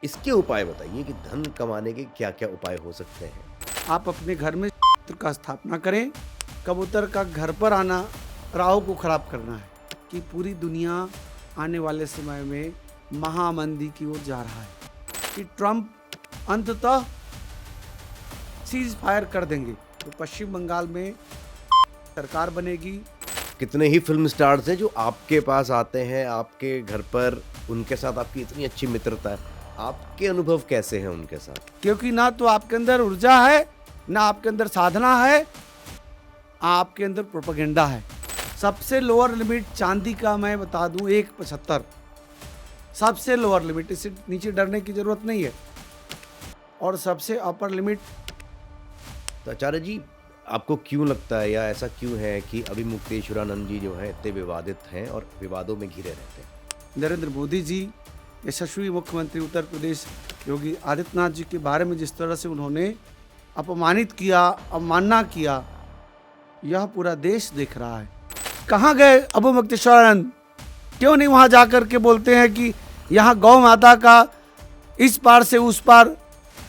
इसके उपाय बताइए कि धन कमाने के क्या-क्या उपाय हो सकते हैं? आप अपने घर में का स्थापना करें। कबूतर का घर पर आना राहु को खराब करना है कि पूरी दुनिया आने वाले समय में महामंदी की ओर जा रहा है कि ट्रम्प अंततः सीज फायर कर देंगे तो पश्चिम बंगाल में सरकार बनेगी। कितने ही फ़िल्म स्टार्स हैं जो आपके पास आते हैं, आपके घर पर, उनके साथ आपकी इतनी अच्छी मित्रता है। आपके अनुभव कैसे हैं उनके साथ? क्योंकि ना तो आपके अंदर ऊर्जा है, ना आपके अंदर साधना है, आपके अंदर प्रोपेगेंडा है। सबसे लोअर लिमिट चांदी का मैं बता दूं 1.75, सबसे लोअर लिमिट, इससे नीचे डरने की जरूरत नहीं है। और सबसे अपर लिमिट तो आचार्य जी, आपको क्यों लगता है या ऐसा क्यों है कि अभी मुक्तेश्वरानंद जी जो हैं इतने विवादित हैं और विवादों में घिरे रहते हैं? नरेंद्र मोदी जी, यशस्वी मुख्यमंत्री उत्तर प्रदेश योगी आदित्यनाथ जी के बारे में जिस तरह से उन्होंने अपमानित किया, अवमानना किया, यह पूरा देश देख रहा है। कहाँ गए अबू मुक्तेश्वरानंद? क्यों नहीं वहां जाकर के बोलते हैं कि यहाँ गौ माता का इस पार से उस पार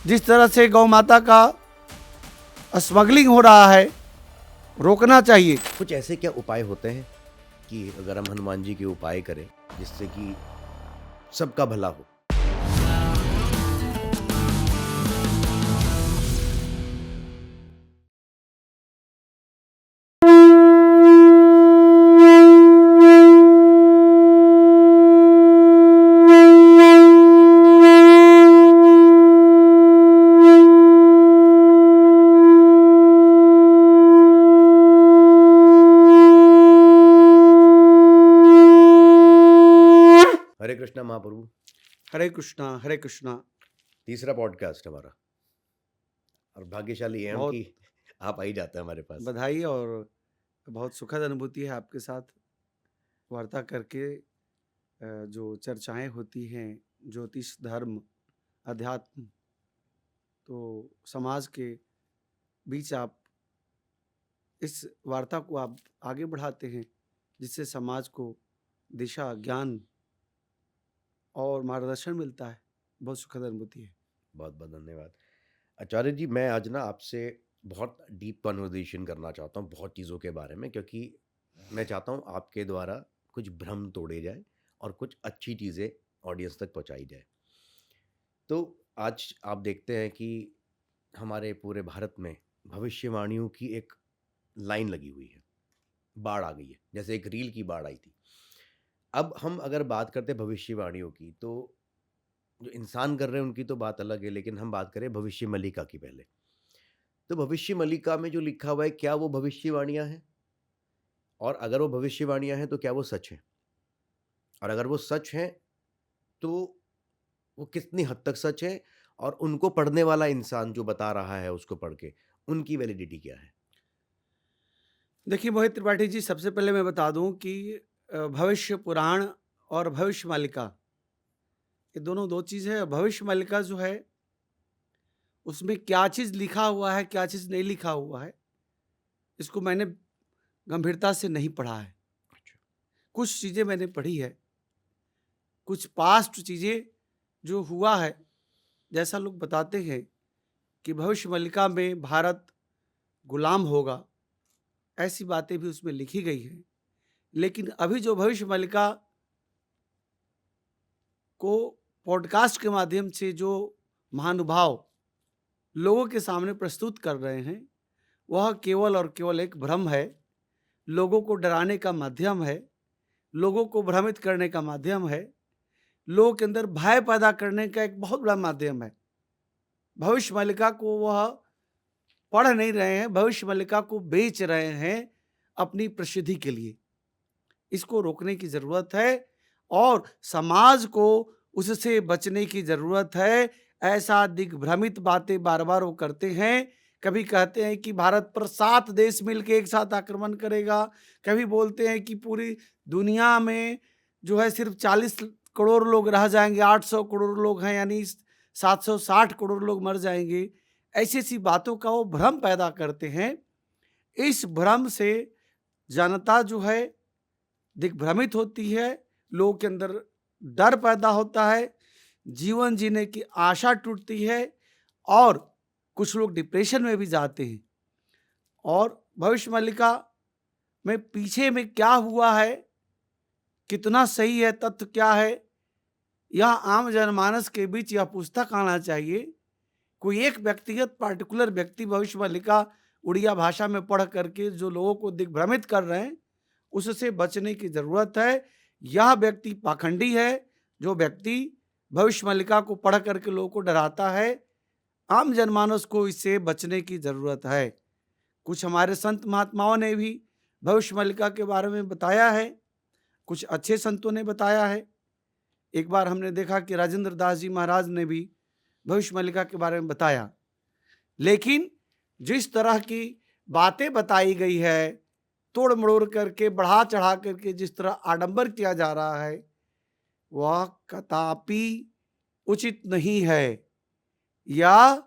जिस तरह से गौ माता का स्मगलिंग हो रहा है, रोकना चाहिए। कुछ ऐसे क्या उपाय होते हैं कि अगर हम हनुमान जी के उपाय करें जिससे कि सबका भला हो? हरे कृष्णा महाप्रभु। हरे कृष्णा, हरे कृष्णा। तीसरा पॉडकास्ट हमारा और भाग्यशाली हैं हम बहुत कि आप आ ही जाते हैं हमारे पास। बधाई और बहुत सुखद अनुभूति है आपके साथ वार्ता करके। जो चर्चाएं होती हैं ज्योतिष, धर्म, अध्यात्म, तो समाज के बीच आप इस वार्ता को आप आगे बढ़ाते हैं जिससे समाज को दिशा, ज्ञान और मार्गदर्शन मिलता है। बहुत सुखद अनुभूति है। बहुत बहुत धन्यवाद। आचार्य जी, मैं आज ना आपसे बहुत डीप कन्वर्सेशन करना चाहता हूँ बहुत चीज़ों के बारे में, क्योंकि मैं चाहता हूँ आपके द्वारा कुछ भ्रम तोड़े जाए और कुछ अच्छी चीज़ें ऑडियंस तक पहुँचाई जाए। तो आज आप देखते हैं कि हमारे पूरे भारत में भविष्यवाणियों की एक लाइन लगी हुई है, बाढ़ आ गई है, जैसे एक रील की बाढ़ आई थी। अब हम अगर बात करते हैं भविष्यवाणियों की, तो जो इंसान कर रहे हैं उनकी तो बात अलग है, लेकिन हम बात करें भविष्य मल्लिका की पहले। तो भविष्य मल्लिका में जो लिखा हुआ है, क्या वो भविष्यवाणियाँ हैं? और अगर वो भविष्यवाणियाँ हैं, तो क्या वो सच हैं? और अगर वो सच हैं, तो वो कितनी हद तक सच है? और उनको पढ़ने वाला इंसान जो बता रहा है उसको पढ़ के, उनकी वैलिडिटी क्या है? देखिए मोहित त्रिपाठी जी, सबसे पहले मैं बता दूं कि भविष्य पुराण और भविष्य मालिका ये दोनों दो चीज़ है। भविष्य मालिका जो है उसमें क्या चीज़ लिखा हुआ है, क्या चीज़ नहीं लिखा हुआ है, इसको मैंने गंभीरता से नहीं पढ़ा है। अच्छा। कुछ चीज़ें मैंने पढ़ी है, कुछ पास्ट चीज़ें जो हुआ है, जैसा लोग बताते हैं कि भविष्य मालिका में भारत गुलाम होगा, ऐसी बातें भी उसमें लिखी गई हैं। लेकिन अभी जो भविष्य मालिका को पॉडकास्ट के माध्यम से जो महानुभाव लोगों के सामने प्रस्तुत कर रहे हैं, वह केवल और केवल एक भ्रम है, लोगों को डराने का माध्यम है, लोगों को भ्रमित करने का माध्यम है, लोगों के अंदर भय पैदा करने का एक बहुत बड़ा माध्यम है। भविष्य मालिका को वह पढ़ नहीं रहे हैं, भविष्य मालिका को बेच रहे हैं अपनी प्रसिद्धि के लिए। इसको रोकने की जरूरत है और समाज को उससे बचने की जरूरत है। ऐसा दिग्भ्रमित बातें बार बार वो करते हैं। कभी कहते हैं कि भारत पर 7 देश मिलकर एक साथ आक्रमण करेगा, कभी बोलते हैं कि पूरी दुनिया में जो है सिर्फ 40 करोड़ लोग रह जाएंगे, 800 करोड़ लोग हैं यानी 760 करोड़ लोग मर जाएंगे। ऐसी ऐसी बातों का वो भ्रम पैदा करते हैं। इस भ्रम से जनता जो है दिग्भ्रमित होती है, लोगों के अंदर डर पैदा होता है। जीवन जीने की आशा टूटती है और कुछ लोग डिप्रेशन में भी जाते हैं। और भविष्य मल्लिका में पीछे में क्या हुआ है, कितना सही है, तथ्य क्या है, यह आम जनमानस के बीच यह पुस्तक आना चाहिए। कोई एक व्यक्तिगत पार्टिकुलर व्यक्ति भविष्य मल्लिका उड़िया भाषा में पढ़ करके जो लोगों को दिग्भ्रमित कर रहे हैं, उससे बचने की जरूरत है। यह व्यक्ति पाखंडी है जो व्यक्ति भविष्य मल्लिका को पढ़ करके लोगों को डराता है। आम जनमानस को इससे बचने की जरूरत है। कुछ हमारे संत महात्माओं ने भी भविष्य मल्लिका के बारे में बताया है, कुछ अच्छे संतों ने बताया है। एक बार हमने देखा कि राजेंद्र दास जी महाराज ने भी भविष्य मल्लिका के बारे में बताया, लेकिन जिस तरह की बातें बताई गई है, तोड़ मड़ोड़ करके बढ़ा चढ़ा करके जिस तरह आडंबर किया जा रहा है, वह कदापि उचित नहीं है। या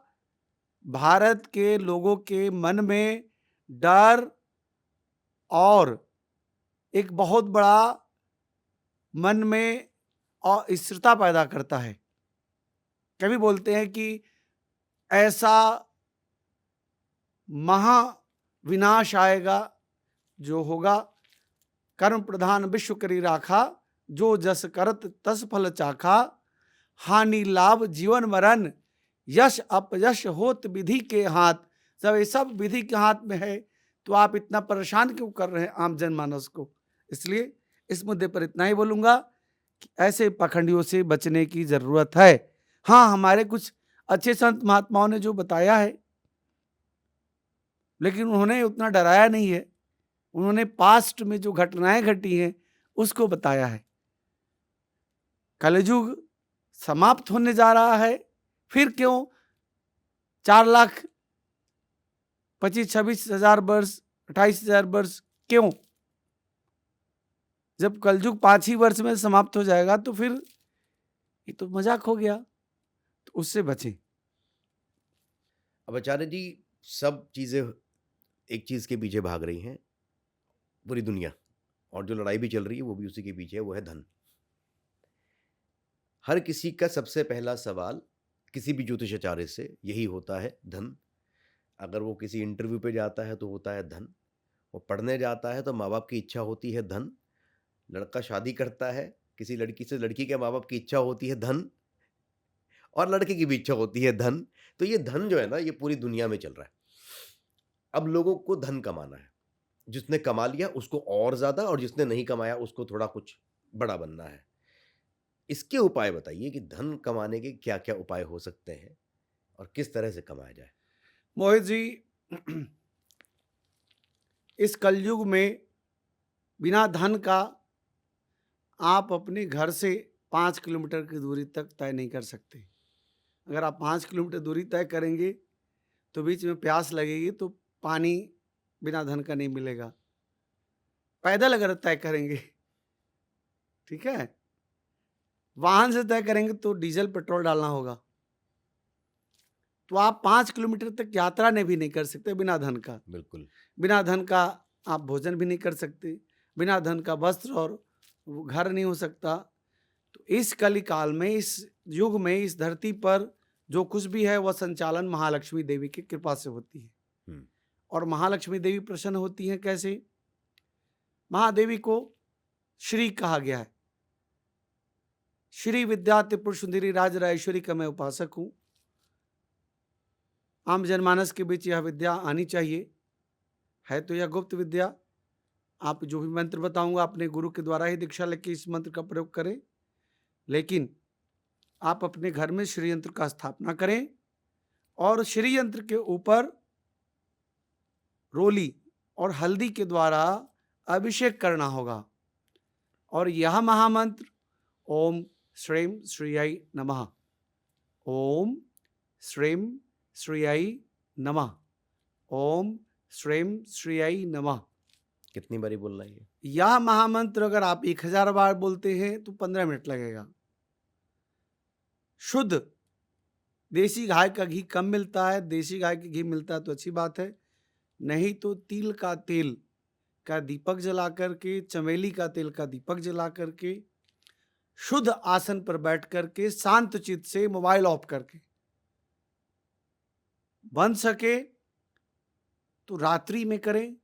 भारत के लोगों के मन में डर और एक बहुत बड़ा मन में अस्थिरता पैदा करता है। कभी बोलते हैं कि ऐसा महा विनाश आएगा जो होगा, कर्म प्रधान विश्व करी राखा, जो जस करत तस फल चाखा, हानि लाभ जीवन मरण, यश अपयश होत विधि के हाथ। सब ये सब विधि के हाथ में है, तो आप इतना परेशान क्यों कर रहे हैं आम जनमानस को। इसलिए इस मुद्दे पर इतना ही बोलूंगा कि ऐसे पखंडियों से बचने की जरूरत है। हाँ, हमारे कुछ अच्छे संत महात्माओं ने जो बताया है, लेकिन उन्होंने उतना डराया नहीं है। उन्होंने पास्ट में जो घटनाएं घटी हैं उसको बताया है। कलयुग समाप्त होने जा रहा है, फिर क्यों 4,25,26,000 वर्ष, 28,000 वर्ष, क्यों? जब कलयुग 5 ही वर्ष में समाप्त हो जाएगा तो फिर ये तो मजाक हो गया। तो उससे बचें। अब आचार्य जी, सब चीज़ें एक चीज़ के पीछे भाग रही हैं, पूरी दुनिया, और जो लड़ाई भी चल रही है वो भी उसी के पीछे है, वो है धन। हर किसी का सबसे पहला सवाल किसी भी ज्योतिषाचार्य से यही होता है, धन। अगर वो किसी इंटरव्यू पे जाता है तो होता है धन, वो पढ़ने जाता है तो माँ बाप की इच्छा होती है धन, लड़का शादी करता है किसी लड़की से, लड़की के माँ बाप की इच्छा होती है धन, और लड़के की भी इच्छा होती है धन। तो ये धन जो है ना, ये पूरी दुनिया में चल रहा है। अब लोगों को धन कमाना है, जिसने कमा लिया उसको और ज़्यादा, और जिसने नहीं कमाया उसको थोड़ा कुछ बड़ा बनना है। इसके उपाय बताइए कि धन कमाने के क्या-क्या उपाय हो सकते हैं और किस तरह से कमाया जाए? मोहित जी, इस कलयुग में बिना धन का आप अपने घर से 5 किलोमीटर की दूरी तक तय नहीं कर सकते। अगर आप 5 किलोमीटर दूरी तय करेंगे तो बीच में प्यास लगेगी तो पानी बिना धन का नहीं मिलेगा। पैदल अगर तय करेंगे, ठीक है, वाहन से तय करेंगे तो डीजल पेट्रोल डालना होगा। तो आप 5 किलोमीटर तक यात्रा भी नहीं कर सकते बिना धन का। बिल्कुल। बिना धन का आप भोजन भी नहीं कर सकते, बिना धन का वस्त्र और वो घर नहीं हो सकता। तो इस कलिकाल में, इस युग में, इस धरती पर जो कुछ भी है वह संचालन महालक्ष्मी देवी की कृपा से होती है। हुँ। और महालक्ष्मी देवी प्रसन्न होती हैं कैसे? महादेवी को श्री कहा गया है। श्री विद्या त्रिपुर सुंदरी राज राजेश्वरी का मैं उपासक हूं। आम जनमानस के बीच यह विद्या आनी चाहिए। है तो यह गुप्त विद्या। आप जो भी मंत्र बताऊंगा अपने गुरु के द्वारा ही दीक्षा लेके इस मंत्र का प्रयोग करें, लेकिन आप अपने घर में श्री यंत्र का स्थापना करें और श्री यंत्र के ऊपर रोली और हल्दी के द्वारा अभिषेक करना होगा। और यह महामंत्र ओम श्रीम श्रीयाई नमः, ओम श्रीम श्रीयाई नमः, ओम श्रीम श्रीयाई नमः। कितनी बारी बोलना है ये? यह महामंत्र अगर आप 1000 बार बोलते हैं तो 15 मिनट लगेगा। शुद्ध देसी गाय का घी कम मिलता है, देसी गाय का घी मिलता है तो अच्छी बात है, नहीं तो तिल का तेल का दीपक जला करके, चमेली का तेल का दीपक जला करके शुद्ध आसन पर बैठ करके शांत चित्त से मोबाइल ऑफ करके, बन सके तो रात्रि में करें,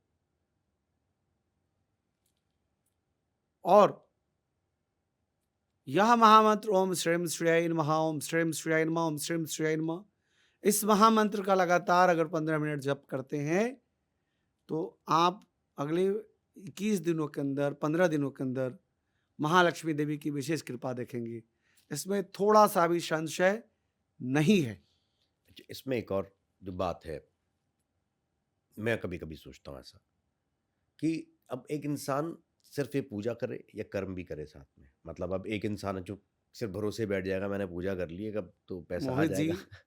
और यह महामंत्र ओम श्रीम श्रेयाय नमः, ओम श्रीम श्रेयाय नमः, ओम श्रीम श्रेयाय नमः, इस महामंत्र का लगातार अगर 15 मिनट जप करते हैं तो आप अगले 21 दिनों के अंदर, 15 दिनों के अंदर महालक्ष्मी देवी की विशेष कृपा देखेंगे। इसमें थोड़ा सा भी संशय नहीं है। इसमें एक और जो बात है, मैं कभी-कभी सोचता हूँ ऐसा कि अब एक इंसान सिर्फ ये पूजा करे या कर्म भी करे साथ में। मतलब अब एक इंसान है जो सिर्फ भरोसे बैठ जाएगा, मैंने पूजा कर ली है, कब तो पैसा आ मोहित जी, जाएगा।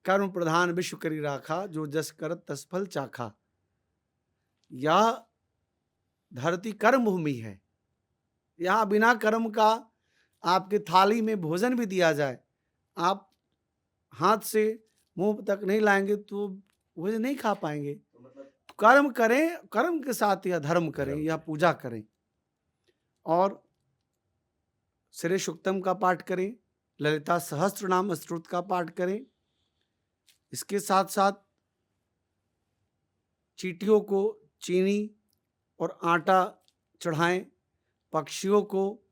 कर्म प्रधान विश्व करी राखा, जो जस करत तस फल चाखा। यह धरती कर्म भूमि है। यहाँ बिना कर्म का आपके थाली में भोजन भी दिया जाए, आप हाथ से मुंह तक नहीं लाएंगे तो भोजन नहीं खा पाएंगे। कर्म करें, कर्म के साथ यह धर्म करें, धर्म यह करें। पूजा करें, और श्री सूक्तम का पाठ करें, ललिता सहस्त्र नाम स्तोत्र का पाठ करें। इसके साथ साथ चींटियों को चीनी और आटा चढ़ाएं, पक्षियों को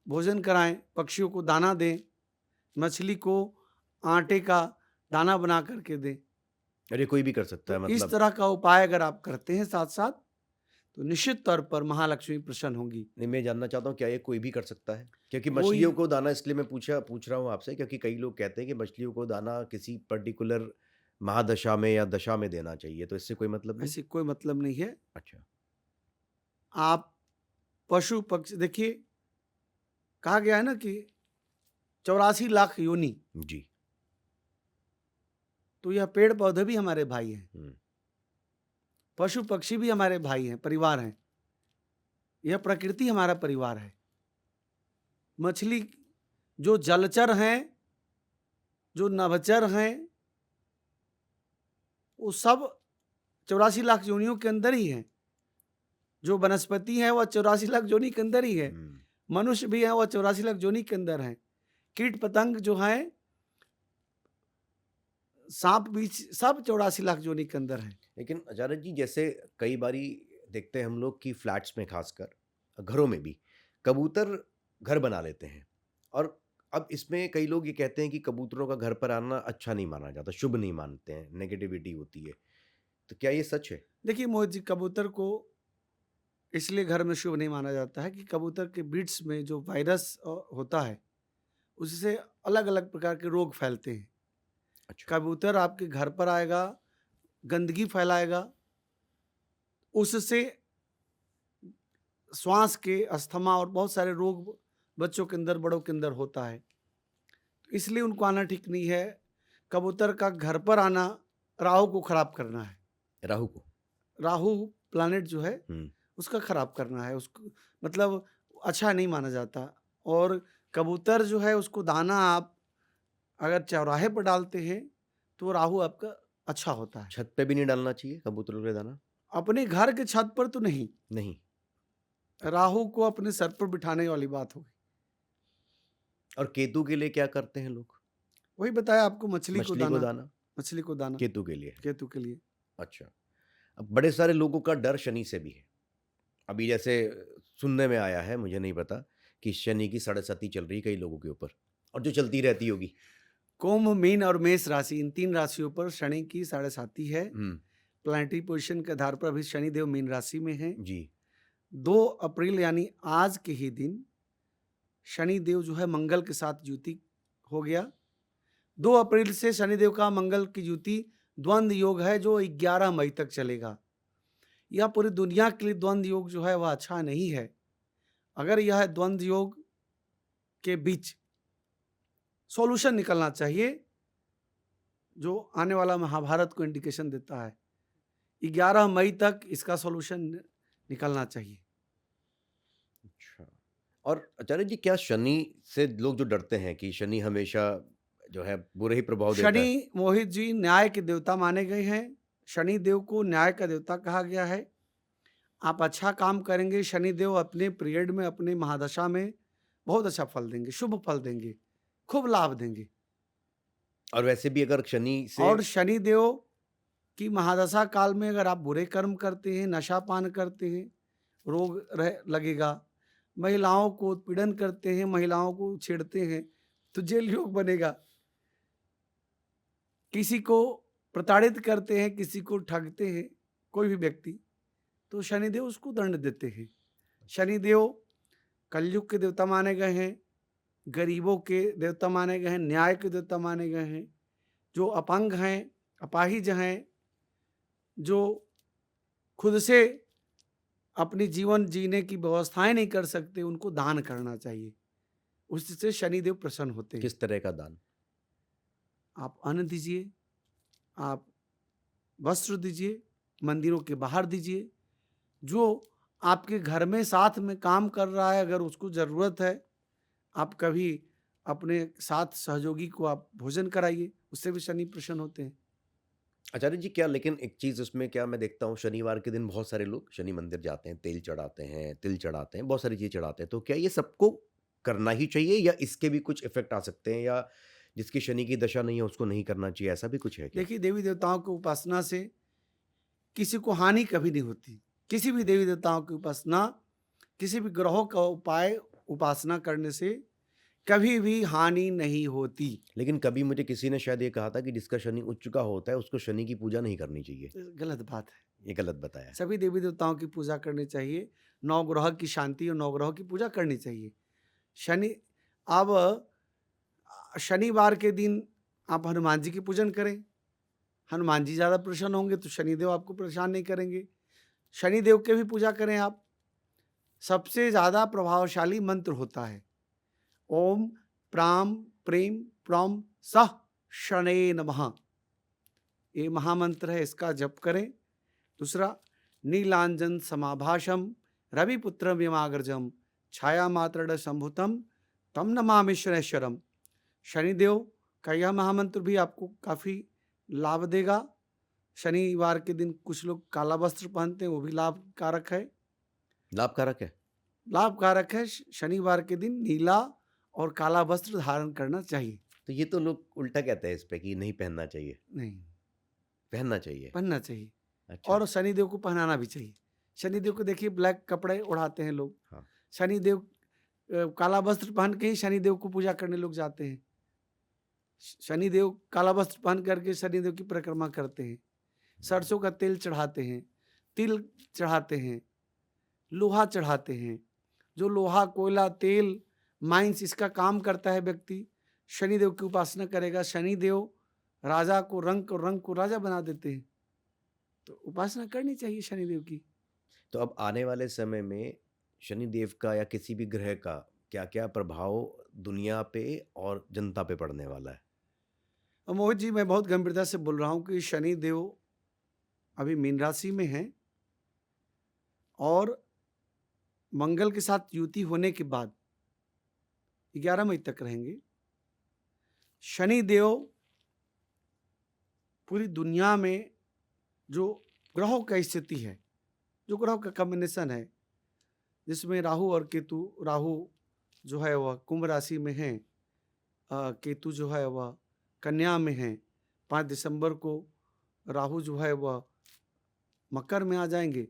भोजन कराएं, पक्षियों को दाना दें, मछली को आटे का दाना बना करके दें। और ये कोई भी कर सकता है, तो इस मतलब तरह का उपाय अगर आप करते हैं साथ साथ, तो निश्चित तौर पर महालक्ष्मी प्रसन्न होंगी। नहीं, मैं जानना चाहता हूँ क्या ये कोई भी कर सकता है? क्योंकि कोई- मछलियों को दाना इसलिए मैं पूछ रहा हूँ आपसे, क्योंकि कई लोग कहते हैं कि मछलियों को दाना किसी पर्टिकुलर महादशा में या दशा में देना चाहिए, तो इससे कोई मतलब नहीं? ऐसी कोई मतलब नहीं है। अच्छा। आप पशु पक्षी देखिए, कहा गया है ना कि 84 लाख योनि, जी। तो यह पेड़ पौधे भी हमारे भाई हैं, हुँ। पशु पक्षी भी हमारे भाई हैं, परिवार हैं। यह प्रकृति हमारा परिवार है। मछली जो जलचर हैं, जो नभचर हैं, वो सब 84 लाख योनियों के अंदर ही हैं। जो वनस्पति है वह 84 लाख योनि के अंदर ही है। हुँ। मनुष्य भी है, वह 84 लाख योनि के अंदर है। कीट पतंग जो है, सांप भी सब 84 लाख योनि के अंदर है। लेकिन आचार्य जी, जैसे कई बारी देखते हैं हम लोग कि फ्लैट्स में खासकर, घरों में भी कबूतर घर बना लेते हैं, और अब इसमें कई लोग ये कहते हैं कि कबूतरों का घर पर आना अच्छा नहीं माना जाता, शुभ नहीं मानते हैं, नेगेटिविटी होती है। तो क्या ये सच है? देखिए मोहित जी, कबूतर को इसलिए घर में शुभ नहीं माना जाता है कि कबूतर के बीड्स में जो वायरस होता है, उससे अलग अलग प्रकार के रोग फैलते हैं। अच्छा। कबूतर आपके घर पर आएगा, गंदगी फैलाएगा, उससे श्वास के, अस्थमा और बहुत सारे रोग बच्चों के अंदर, बड़ों के अंदर होता है। तो इसलिए उनको आना ठीक नहीं है। कबूतर का घर पर आना राहु को खराब करना है। राहु को? राहु प्लैनेट जो है, हुँ। उसका खराब करना है, उसको मतलब अच्छा नहीं माना जाता। और कबूतर जो है, उसको दाना आप अगर चौराहे पर डालते हैं तो राहु आपका अच्छा होता है। छत पे भी नहीं डालना चाहिए कबूतरों के दाना? अपने घर के छत पर तो नहीं, नहीं। राहु को अपने सर पर बिठाने वाली बात होगी। और केतु के लिए क्या करते हैं लोग? वही बताया आपको, मछली को मछली को दाना, दाना? मछली को दाना केतु के लिए है। केतु के लिए। अच्छा। अब बड़े सारे लोगों का डर शनि से भी है। अभी जैसे सुनने में आया है, मुझे नहीं पता, कि शनि की साढ़े-साती चल रही है कई लोगों के ऊपर, और जो चलती रहती होगी। कुंभ, मीन और मेष राशि, इन 3 राशियों पर शनि की साढ़े-साती है। हुँ। प्लैनेटरी पोजीशन के आधार पर अभी शनिदेव मीन राशि में हैं। जी। 2 अप्रैल यानी आज के ही दिन शनिदेव जो है मंगल के साथ युति हो गया। 2 अप्रैल से शनिदेव का मंगल की युति द्वंद्व योग है, जो 11 मई तक चलेगा। यह पूरी दुनिया के लिए द्वंद्व योग जो है वह अच्छा नहीं है। अगर यह द्वंद्व योग के बीच सॉल्यूशन निकलना चाहिए, जो आने वाला महाभारत को इंडिकेशन देता है। 11 मई तक इसका सॉल्यूशन निकलना चाहिए। अच्छा। और आचार्य जी, क्या शनि से लोग जो डरते हैं कि शनि हमेशा जो है बुरे ही प्रभाव देता है? शनि मोहित जी न्याय के देवता माने गए हैं। शनि देव को न्याय का देवता कहा गया है। आप अच्छा काम करेंगे, शनि देव अपने पीरियड में, अपने महादशा में बहुत अच्छा फल देंगे, शुभ फल देंगे, खूब लाभ देंगे। और वैसे भी अगर शनि से और शनि देव की महादशा काल में अगर आप बुरे कर्म करते हैं, नशा पान करते हैं, रोग लगेगा। महिलाओं को उत्पीड़न करते हैं, महिलाओं को छेड़ते हैं, तो जेल योग बनेगा। किसी को प्रताड़ित करते हैं, किसी को ठगते हैं, कोई भी व्यक्ति, तो शनिदेव उसको दंड देते हैं। शनिदेव कलयुग के देवता माने गए हैं, गरीबों के देवता माने गए हैं, न्याय के देवता माने गए हैं। जो अपंग हैं, अपाहिज हैं, जो खुद से अपनी जीवन जीने की व्यवस्थाएं नहीं कर सकते, उनको दान करना चाहिए। उससे शनिदेव प्रसन्न होते हैं। किस तरह का दान? आप अन्न दीजिए, आप वस्त्र दीजिए, मंदिरों के बाहर दीजिए। जो आपके घर में साथ में काम कर रहा है, अगर उसको ज़रूरत है, आप कभी अपने साथ सहयोगी को आप भोजन कराइए, उससे भी शनि प्रसन्न होते हैं। आचार्य जी, क्या लेकिन एक चीज़ उसमें क्या मैं देखता हूँ, शनिवार के दिन बहुत सारे लोग शनि मंदिर जाते हैं, तेल चढ़ाते हैं, तिल चढ़ाते हैं, बहुत सारी चीज़ चढ़ाते हैं। तो क्या ये सबको करना ही चाहिए या इसके भी कुछ इफ़ेक्ट आ सकते हैं, या जिसकी शनि की दशा नहीं है उसको नहीं करना चाहिए, ऐसा भी कुछ है क्या? देखिए, देवी देवताओं की उपासना से किसी को हानि कभी नहीं होती। किसी भी देवी देवताओं की उपासना, किसी भी ग्रहों का उपाय उपासना करने से कभी भी हानि नहीं होती। लेकिन कभी मुझे किसी ने शायद ये कहा था कि जिसका शनि उच्च का होता है उसको शनि की पूजा नहीं करनी चाहिए। तो गलत बात है। ये गलत बताया। सभी देवी देवताओं की पूजा करनी चाहिए। नवग्रह की शांति और नवग्रह की पूजा करनी चाहिए। शनि अब शनिवार के दिन आप हनुमान जी की पूजन करें। हनुमान जी ज़्यादा प्रसन्न होंगे, तो शनिदेव आपको परेशान नहीं करेंगे। शनिदेव के भी पूजा करें आप। सबसे ज़्यादा प्रभावशाली मंत्र होता है ओम प्राम प्रेम प्रम सह शनये नमः। ये महामंत्र है, इसका जप करें। दूसरा, नीलांजन समाभाषम रविपुत्रम यमाग्रजम छाया मात्रड संभुतम तम नमामि शनैश्वरम। शनिदेव का यह महामंत्र भी आपको काफ़ी लाभ देगा। शनिवार के दिन कुछ लोग काला वस्त्र पहनते हैं, वो भी लाभकारक है। लाभकारक है? लाभकारक है। शनिवार के दिन नीला और काला वस्त्र धारण करना चाहिए। तो ये तो लोग उल्टा कहते हैं इस पे कि नहीं पहनना चाहिए, नहीं, पहनना चाहिए। पहनना चाहिए। अच्छा। और शनिदेव को पहनाना भी चाहिए। शनिदेव को देखिए, ब्लैक कपड़े उड़ाते हैं लोग। हाँ। शनिदेव काला वस्त्र पहन के ही शनिदेव को पूजा करने लोग जाते हैं। शनिदेव काला वस्त्र पहन करके शनिदेव की परिक्रमा करते हैं। सरसों का तेल चढ़ाते हैं, तिल चढ़ाते हैं, लोहा चढ़ाते हैं। जो लोहा, कोयला, तेल, माइंस इसका काम करता है व्यक्ति, शनिदेव की उपासना करेगा। शनिदेव राजा को रंग को राजा बना देते हैं। तो उपासना करनी चाहिए शनिदेव की। तो अब आने वाले समय में शनिदेव का या किसी भी ग्रह का क्या-क्या प्रभाव दुनिया पे और जनता पे पड़ने वाला है? मोहित जी, मैं बहुत गंभीरता से बोल रहा हूँ कि शनिदेव अभी मीन राशि में हैं और मंगल के साथ युति होने के बाद 11 मई तक रहेंगे। शनिदेव पूरी दुनिया में जो ग्रहों का स्थिति है, जो ग्रहों का कॉम्बिनेशन है, जिसमें राहु और केतु, राहु जो है वह कुंभ राशि में है, केतु जो है वह कन्या में है। 5 दिसंबर को राहु जो है वह मकर में आ जाएंगे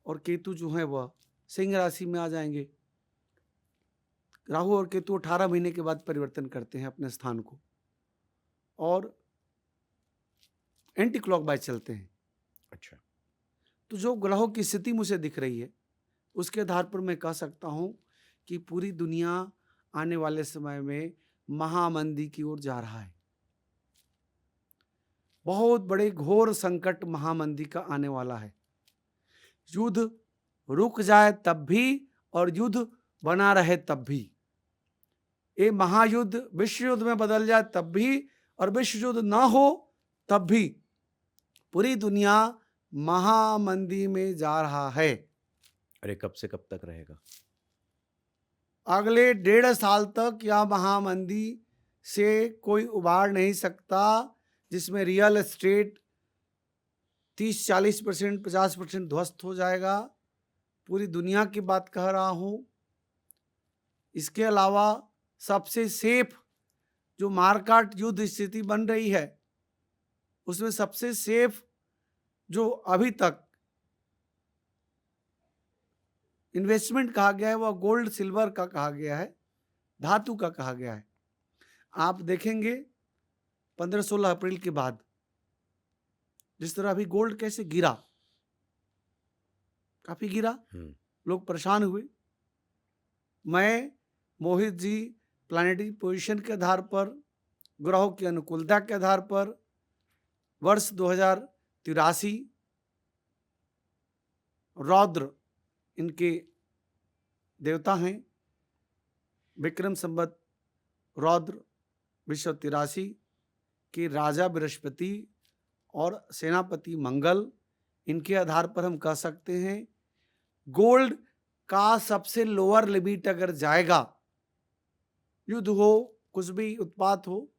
और केतु जो है वह सिंह राशि में आ जाएंगे। राहु और केतु 18 महीने के बाद परिवर्तन करते हैं अपने स्थान को और एंटी क्लॉकवाइज चलते हैं। अच्छा। तो जो ग्रहों की स्थिति मुझे दिख रही है, उसके आधार पर मैं कह सकता हूं कि पूरी दुनिया आने वाले समय में महामंदी की ओर जा रहा है। बहुत बड़े घोर संकट महामंदी का आने वाला है। युद्ध रुक जाए तब भी और युद्ध बना रहे तब भी, ये महायुद्ध विश्व युद्ध में बदल जाए तब भी और विश्व युद्ध ना हो तब भी पूरी दुनिया महामंदी में जा रहा है। अरे कब से कब तक रहेगा? अगले 1.5 साल तक यह महामंदी से कोई उबार नहीं सकता, जिसमें रियल एस्टेट 30-40%, 50% ध्वस्त हो जाएगा। पूरी दुनिया की बात कह रहा हूं। इसके अलावा सबसे सेफ जो मार्केट युद्ध स्थिति बन रही है, उसमें सबसे सेफ जो अभी तक इन्वेस्टमेंट कहा गया है वह गोल्ड सिल्वर का कहा गया है, धातु का कहा गया है। आप देखेंगे 15-16 अप्रैल के बाद जिस तरह अभी गोल्ड कैसे गिरा, काफी गिरा, लोग परेशान हुए। मैं मोहित जी प्लानिटरी पोजीशन के आधार पर, ग्रहों की अनुकूलता के आधार पर वर्ष 2083 रौद्र इनके देवता हैं, विक्रम संवत रौद्र विश्व 83 के राजा बृहस्पति और सेनापति मंगल, इनके आधार पर हम कह सकते हैं गोल्ड का सबसे लोअर लिमिट अगर जाएगा, युद्ध हो, कुछ भी उत्पात हो,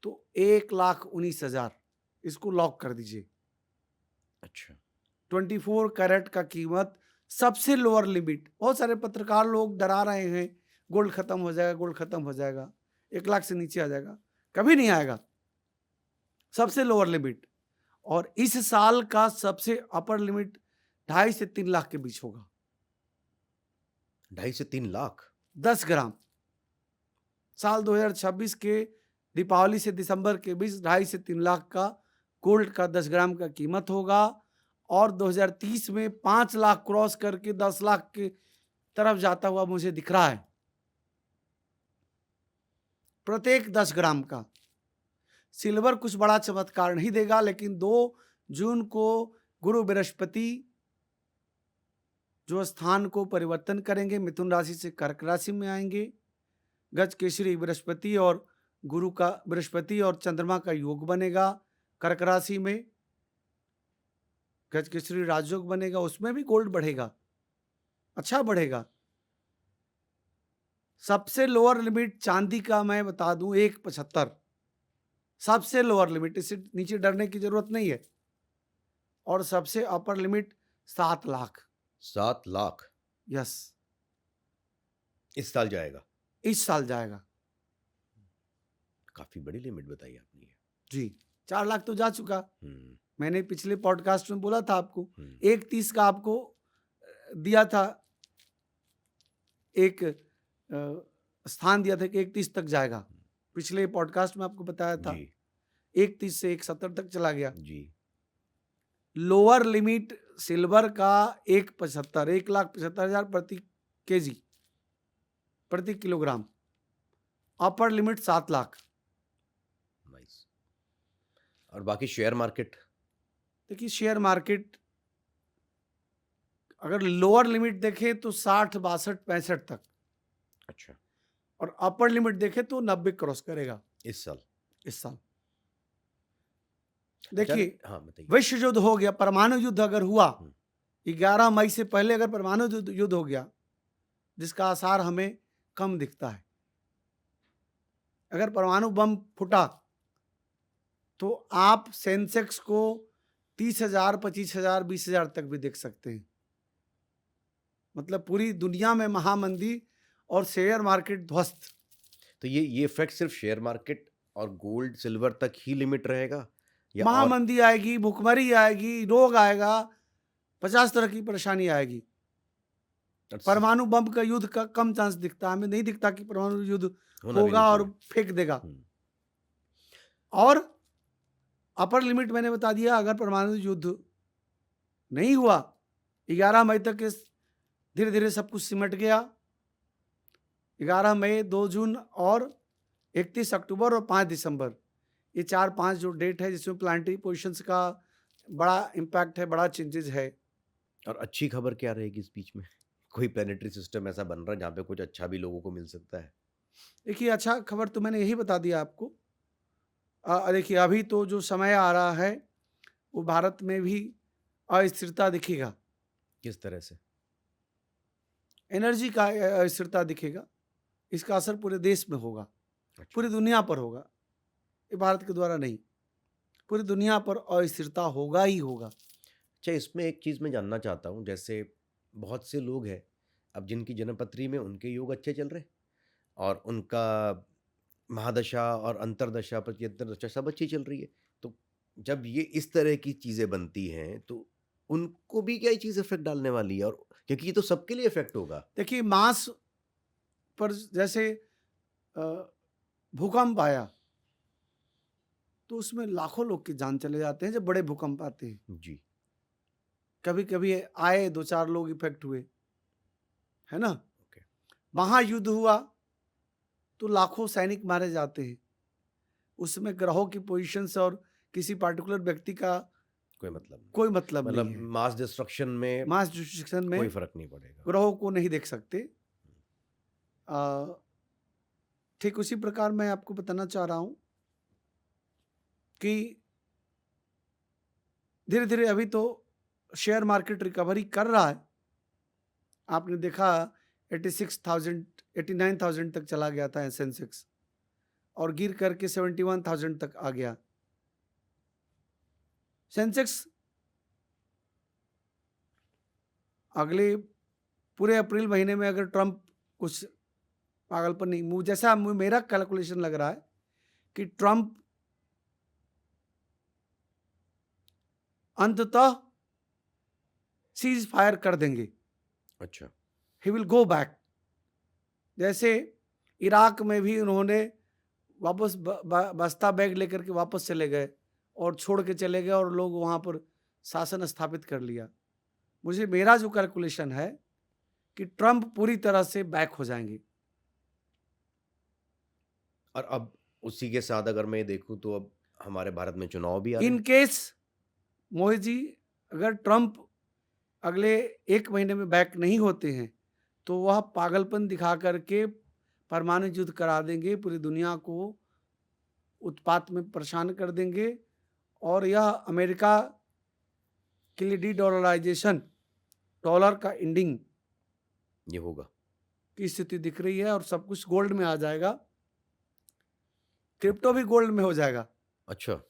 तो 1,19,000 इसको लॉक कर दीजिए। अच्छा, 24 कैरेट का कीमत सबसे लोअर लिमिट। बहुत सारे पत्रकार लोग डरा रहे हैं गोल्ड खत्म हो जाएगा, गोल्ड खत्म हो जाएगा, 1 लाख से नीचे आ जाएगा, कभी नहीं आएगा, सबसे लोअर लिमिट। और इस साल का सबसे अपर लिमिट 2.5 से 3 लाख के बीच होगा। 2.5 से 3 लाख 10 ग्राम साल 2026 के दीपावली से दिसंबर के बीच 2.5 से 3 लाख का गोल्ड का 10 ग्राम का कीमत होगा। और 2030 में 5 लाख क्रॉस करके 10 लाख की तरफ जाता हुआ मुझे दिख रहा है, प्रत्येक 10 ग्राम का। सिल्वर कुछ बड़ा चमत्कार नहीं देगा, लेकिन 2 जून को गुरु बृहस्पति जो स्थान को परिवर्तन करेंगे, मिथुन राशि से कर्क राशि में आएंगे। गज केसरी बृहस्पति और गुरु का, बृहस्पति और चंद्रमा का योग बनेगा कर्क राशि में, गज केसरी राजयोग बनेगा, उसमें भी गोल्ड बढ़ेगा, अच्छा बढ़ेगा। सबसे लोअर लिमिट चांदी का मैं बता दूं 1.75, सबसे लोअर लिमिट, इससे नीचे डरने की जरूरत नहीं है। और सबसे upper limit 7 lakh. 7 lakh yes, इस साल जाएगा। इस साल जाएगा। काफी बड़ी लिमिट बताई आपने ये। जी, 4 लाख तो जा चुका। मैंने पिछले पॉडकास्ट में बोला था आपको, 1.30 का आपको दिया था, एक स्थान दिया था कि 1.30 तक जाएगा। पिछले पॉडकास्ट में आपको बताया था 1.30 से 1.70 तक चला गया जी। लोअर लिमिट सिल्वर का 1.75, 1,75,000 प्रति केजी, प्रति kilogram. Upper limit 7 lakh. Nice. और बाकी शेयर मार्केट? देखिए, शेयर मार्केट अगर लोअर लिमिट देखें तो 60, 62, 65 तक। अच्छा। और अपर लिमिट देखें तो 90 क्रॉस करेगा इस साल। इस साल देखिए, हाँ बताइए। विश्व युद्ध हो गया, परमाणु युद्ध अगर हुआ 11 मई से पहले, अगर परमाणु युद्ध हो गया, जिसका आसार हमें कम दिखता है, अगर परमाणु बम फूटा तो आप सेंसेक्स को 30,000, 25,000, 20,000 तक भी देख सकते हैं। मतलब पूरी दुनिया में महामंदी और शेयर मार्केट ध्वस्त। तो ये इफेक्ट सिर्फ शेयर मार्केट और गोल्ड सिल्वर तक ही लिमिट रहेगा या महामंदी आएगी, भुखमरी आएगी, रोग आएगा, 50 तरह की परेशानी आएगी। परमाणु बम का युद्ध का कम चांस दिखता है, हमें नहीं दिखता कि परमाणु युद्ध होगा और फेंक देगा। और अपर लिमिट मैंने बता दिया, अगर परमाणु युद्ध नहीं हुआ, 11 मई तक धीरे धीरे सब कुछ सिमट गया। 11 मई, 2 जून और 31 अक्टूबर और 5 दिसंबर, ये 4-5 जो डेट है जिसमें प्लानिटरी पोजीशंस का बड़ा इम्पैक्ट है, बड़ा चेंजेस है। और अच्छी खबर क्या रहेगी इस बीच में? कोई प्लानिटरी सिस्टम ऐसा बन रहा है जहाँ पे कुछ अच्छा भी लोगों को मिल सकता है? देखिए, अच्छा खबर तो मैंने यही बता दिया आपको। देखिए, अभी तो जो समय आ रहा है वो भारत में भी अस्थिरता दिखेगा। किस तरह से? एनर्जी का अस्थिरता दिखेगा, इसका असर पूरे देश में होगा। अच्छा। पूरी दुनिया पर होगा, ये भारत के द्वारा नहीं, पूरी दुनिया पर अस्थिरता होगा ही होगा। अच्छा, इसमें एक चीज़ मैं जानना चाहता हूँ, जैसे बहुत से लोग हैं अब जिनकी जन्मपत्री में उनके योग अच्छे चल रहे और उनका महादशा और अंतर्दशा, प्रत्यंतरदशा सब अच्छी चल रही है। तो जब ये इस तरह की चीज़ें बनती हैं, तो उनको भी क्या ये चीज़ इफ़ेक्ट डालने वाली है? और क्योंकि ये तो सबके लिए इफ़ेक्ट होगा। देखिए मांस पर जैसे अ, भूकंप आया तो उसमें लाखों लोग की जान चले जाते हैं जब बड़े भूकंप आते हैं। जी, कभी कभी आए 2-4 लोग इफेक्ट हुए, है ना? ओके। वहां युद्ध हुआ तो लाखों सैनिक मारे जाते हैं। उसमें ग्रहों की पोजीशन से और किसी पार्टिकुलर व्यक्ति का कोई मतलब नहीं। कोई मतलब नहीं मतलब है। मास डिस्ट्रक्शन में मास डिस्ट्रक्शन में कोई फ़र्क नहीं पड़ेगा। ग्रहों को नहीं देख सकते। अ, ठीक उसी प्रकार मैं आपको बताना चाह रहा हूं कि धीरे धीरे अभी तो शेयर मार्केट रिकवरी कर रहा है। आपने देखा 86,000 89,000 तक चला गया था सेंसेक्स और गिर करके 71,000 तक आ गया। सेंसेक्स अगले पूरे अप्रैल महीने में अगर ट्रंप कुछ पागलपन नहीं जैसा मेरा कैलकुलेशन लग रहा है कि ट्रंप अंततः सीज फायर कर देंगे। अच्छा, ही विल गो बैक। जैसे इराक में भी उन्होंने वापस बस्ता बैग लेकर के वापस चले गए और छोड़ के चले गए और लोग वहां पर शासन स्थापित कर लिया। मुझे मेरा जो कैलकुलेशन है कि ट्रंप पूरी तरह से बैक हो जाएंगे। और अब उसी के साथ अगर मैं देखूँ तो अब हमारे भारत में चुनाव भी आ रहे इन हैं। केस मोहित जी, अगर ट्रंप अगले 1 महीने में बैक नहीं होते हैं तो वह पागलपन दिखा करके परमाणु युद्ध करा देंगे, पूरी दुनिया को उत्पात में परेशान कर देंगे और यह अमेरिका के लिए डी डॉलराइजेशन, डॉलर का एंडिंग ये होगा। की स्थिति दिख रही है और सब कुछ गोल्ड में आ जाएगा। क्रिप्टो भी गोल्ड में हो जाएगा। अच्छा,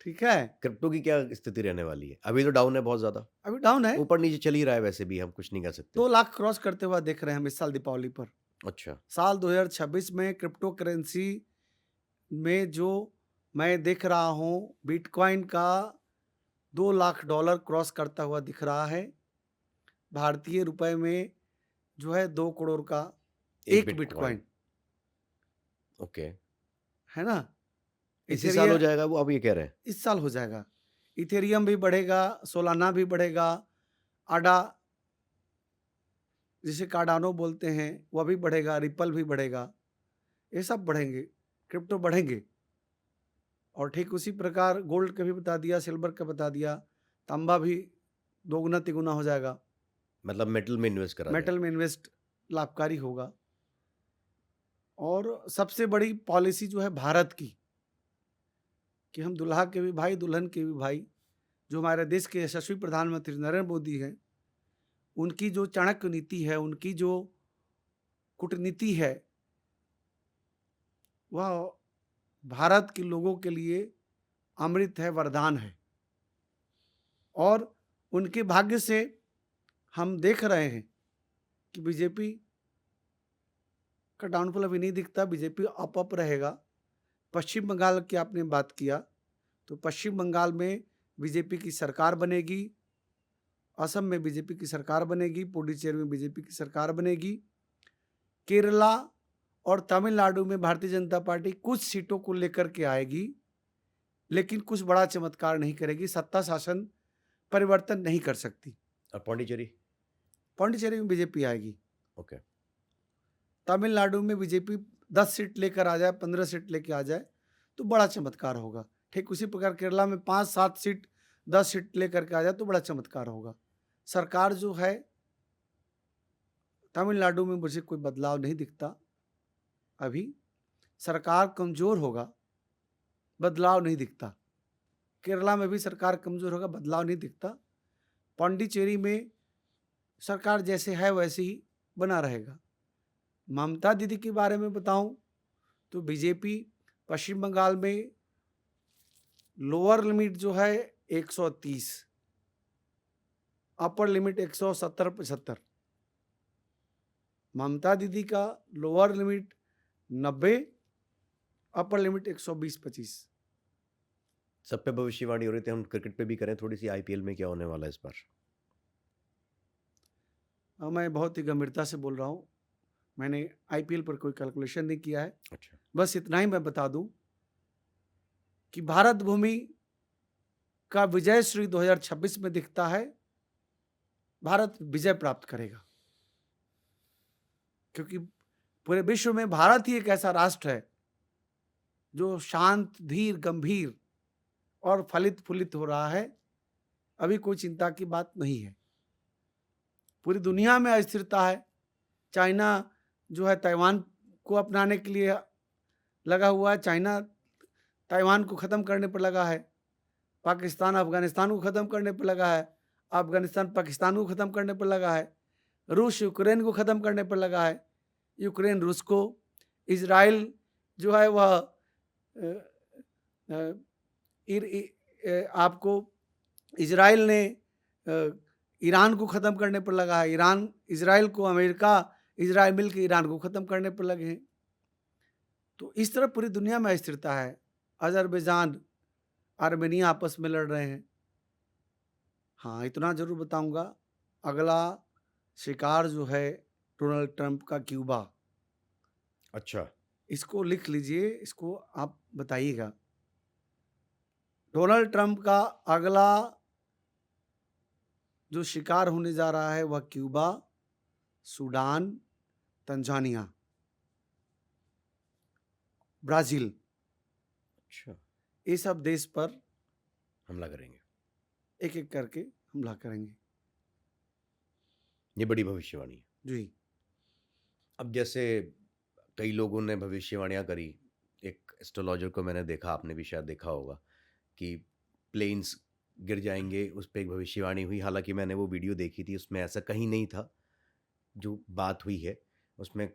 ठीक है, क्रिप्टो की क्या स्थिति रहने वाली है? अभी तो डाउन है बहुत ज़्यादा। अभी डाउन है। ऊपर-नीचे चल ही रहा है वैसे भी, हम कुछ नहीं कर सकते। 2 लाख क्रॉस करते हुआ देख रहे हैं हम इस साल दीपावली पर। अच्छा, साल 2026 में क्रिप्टो करेंसी में जो मैं देख रहा हूं, बिटकॉइन का $2 लाख क्रॉस करता हुआ दिख रहा है। भारतीय रुपए में जो है 2 करोड़ का 1 एक बिटकॉइन। Bitcoin, okay. है ना? इसी साल हो इथेरियम जाएगा वो, अब ये कह रहे हैं? इस साल हो जाएगा। इथेरियम भी बढ़ेगा, सोलाना भी बढ़ेगा, आडा जिसे कार्डानो बोलते हैं वह भी बढ़ेगा, रिपल भी बढ़ेगा। ये सब बढ़ेंगे, क्रिप्टो बढ़ेंगे। और ठीक उसी प्रकार गोल्ड का भी बता दिया, सिल्वर का बता दिया, तांबा भी दोगुना तिगुना हो जाएगा। मतलब मेटल में इन्वेस्ट करा जाए। मेटल में इन्वेस्ट लाभकारी होगा। और सबसे बड़ी पॉलिसी जो है भारत की, कि हम दुल्हा के भी भाई दुल्हन के भी भाई, जो हमारे देश के यशस्वी प्रधानमंत्री नरेंद्र मोदी हैं, उनकी जो चाणक्य नीति है, उनकी जो कूटनीति है, वह भारत के लोगों के लिए अमृत है, वरदान है। और उनके भाग्य से हम देख रहे हैं कि बीजेपी का डाउनफॉल अभी नहीं दिखता, बीजेपी अप रहेगा। पश्चिम बंगाल की आपने बात किया तो पश्चिम बंगाल में बीजेपी की सरकार बनेगी, असम में बीजेपी की सरकार बनेगी, पुडुचेरी में बीजेपी की सरकार बनेगी। केरला और तमिलनाडु में भारतीय जनता पार्टी कुछ सीटों को लेकर के आएगी, लेकिन कुछ बड़ा चमत्कार नहीं करेगी, सत्ता शासन परिवर्तन नहीं कर सकती। और पौंडीचेरी? पौंडीचेरी में बीजेपी आएगी। ओके। तमिलनाडु में बीजेपी 10 सीट लेकर आ जाए, 15 सीट लेकर आ जाए तो बड़ा चमत्कार होगा। ठीक उसी प्रकार केरला में 5-7 सीट 10 सीट लेकर के आ जाए तो बड़ा चमत्कार होगा। सरकार जो है तमिलनाडु में मुझे कोई बदलाव नहीं दिखता। अभी सरकार कमजोर होगा, बदलाव नहीं दिखता। केरला में भी सरकार कमजोर होगा, बदलाव नहीं दिखता। पौंडीचेरी में सरकार जैसे है वैसे ही बना रहेगा। ममता दीदी के बारे में बताऊं तो बीजेपी पश्चिम बंगाल में लोअर लिमिट जो है 130, अपर लिमिट 170-75, ममता दीदी का लोअर लिमिट 90, अपर लिमिट 120-25। सब पे भविष्यवाणी हो रही थी, हम क्रिकेट पे भी करें थोड़ी सी, आईपीएल में क्या होने वाला है इस बार? मैं बहुत ही गंभीरता से बोल रहा हूँ, मैंने आईपीएल पर कोई कैलकुलेशन नहीं किया है। अच्छा। बस इतना ही मैं बता दूं कि भारत भूमि का विजय श्री 2026 में दिखता है, भारत विजय प्राप्त करेगा, क्योंकि पूरे विश्व में भारत ही एक ऐसा राष्ट्र है जो शांत, धीर, गंभीर और फलित फूलित हो रहा है। अभी कोई चिंता की बात नहीं है। पूरी दुनिया में अस्थिरता है। चाइना जो है ताइवान को अपनाने के लिए लगा हुआ है, चाइना ताइवान को खत्म करने पर लगा है, पाकिस्तान अफगानिस्तान को खत्म करने पर लगा है, अफगानिस्तान पाकिस्तान को खत्म करने पर लगा है, रूस यूक्रेन को खत्म करने पर लगा है, यूक्रेन रूस को, इजराइल जो है वह आपको इजराइल ने ईरान को ख़त्म करने पर लगा है, ईरान इजराइल को, अमेरिका इजराइल मिलकर ईरान को ख़त्म करने पर लगे हैं। तो इस तरह पूरी दुनिया में अस्थिरता है। अजरबैजान, आर्मेनिया आपस में लड़ रहे हैं। हाँ, इतना जरूर बताऊंगा, अगला शिकार जो है डोनाल्ड ट्रंप का क्यूबा। अच्छा। इसको लिख लीजिए, इसको आप बताइएगा। डोनाल्ड ट्रंप का अगला जो शिकार होने जा रहा है वह क्यूबा, सूडान, तंजानिया, ब्राजील, अच्छा। ये सब देश पर हमला करेंगे, एक एक करके हमला करेंगे। ये बड़ी भविष्यवाणी है जी। अब जैसे कई लोगों ने भविष्यवाणियां करी, एक एस्ट्रोलॉजर को मैंने देखा, आपने भी शायद देखा होगा, कि प्लेन्स गिर जाएंगे, उस पर एक भविष्यवाणी हुई। हालांकि मैंने वो वीडियो देखी थी, उसमें ऐसा कहीं नहीं था जो बात हुई है। उसमें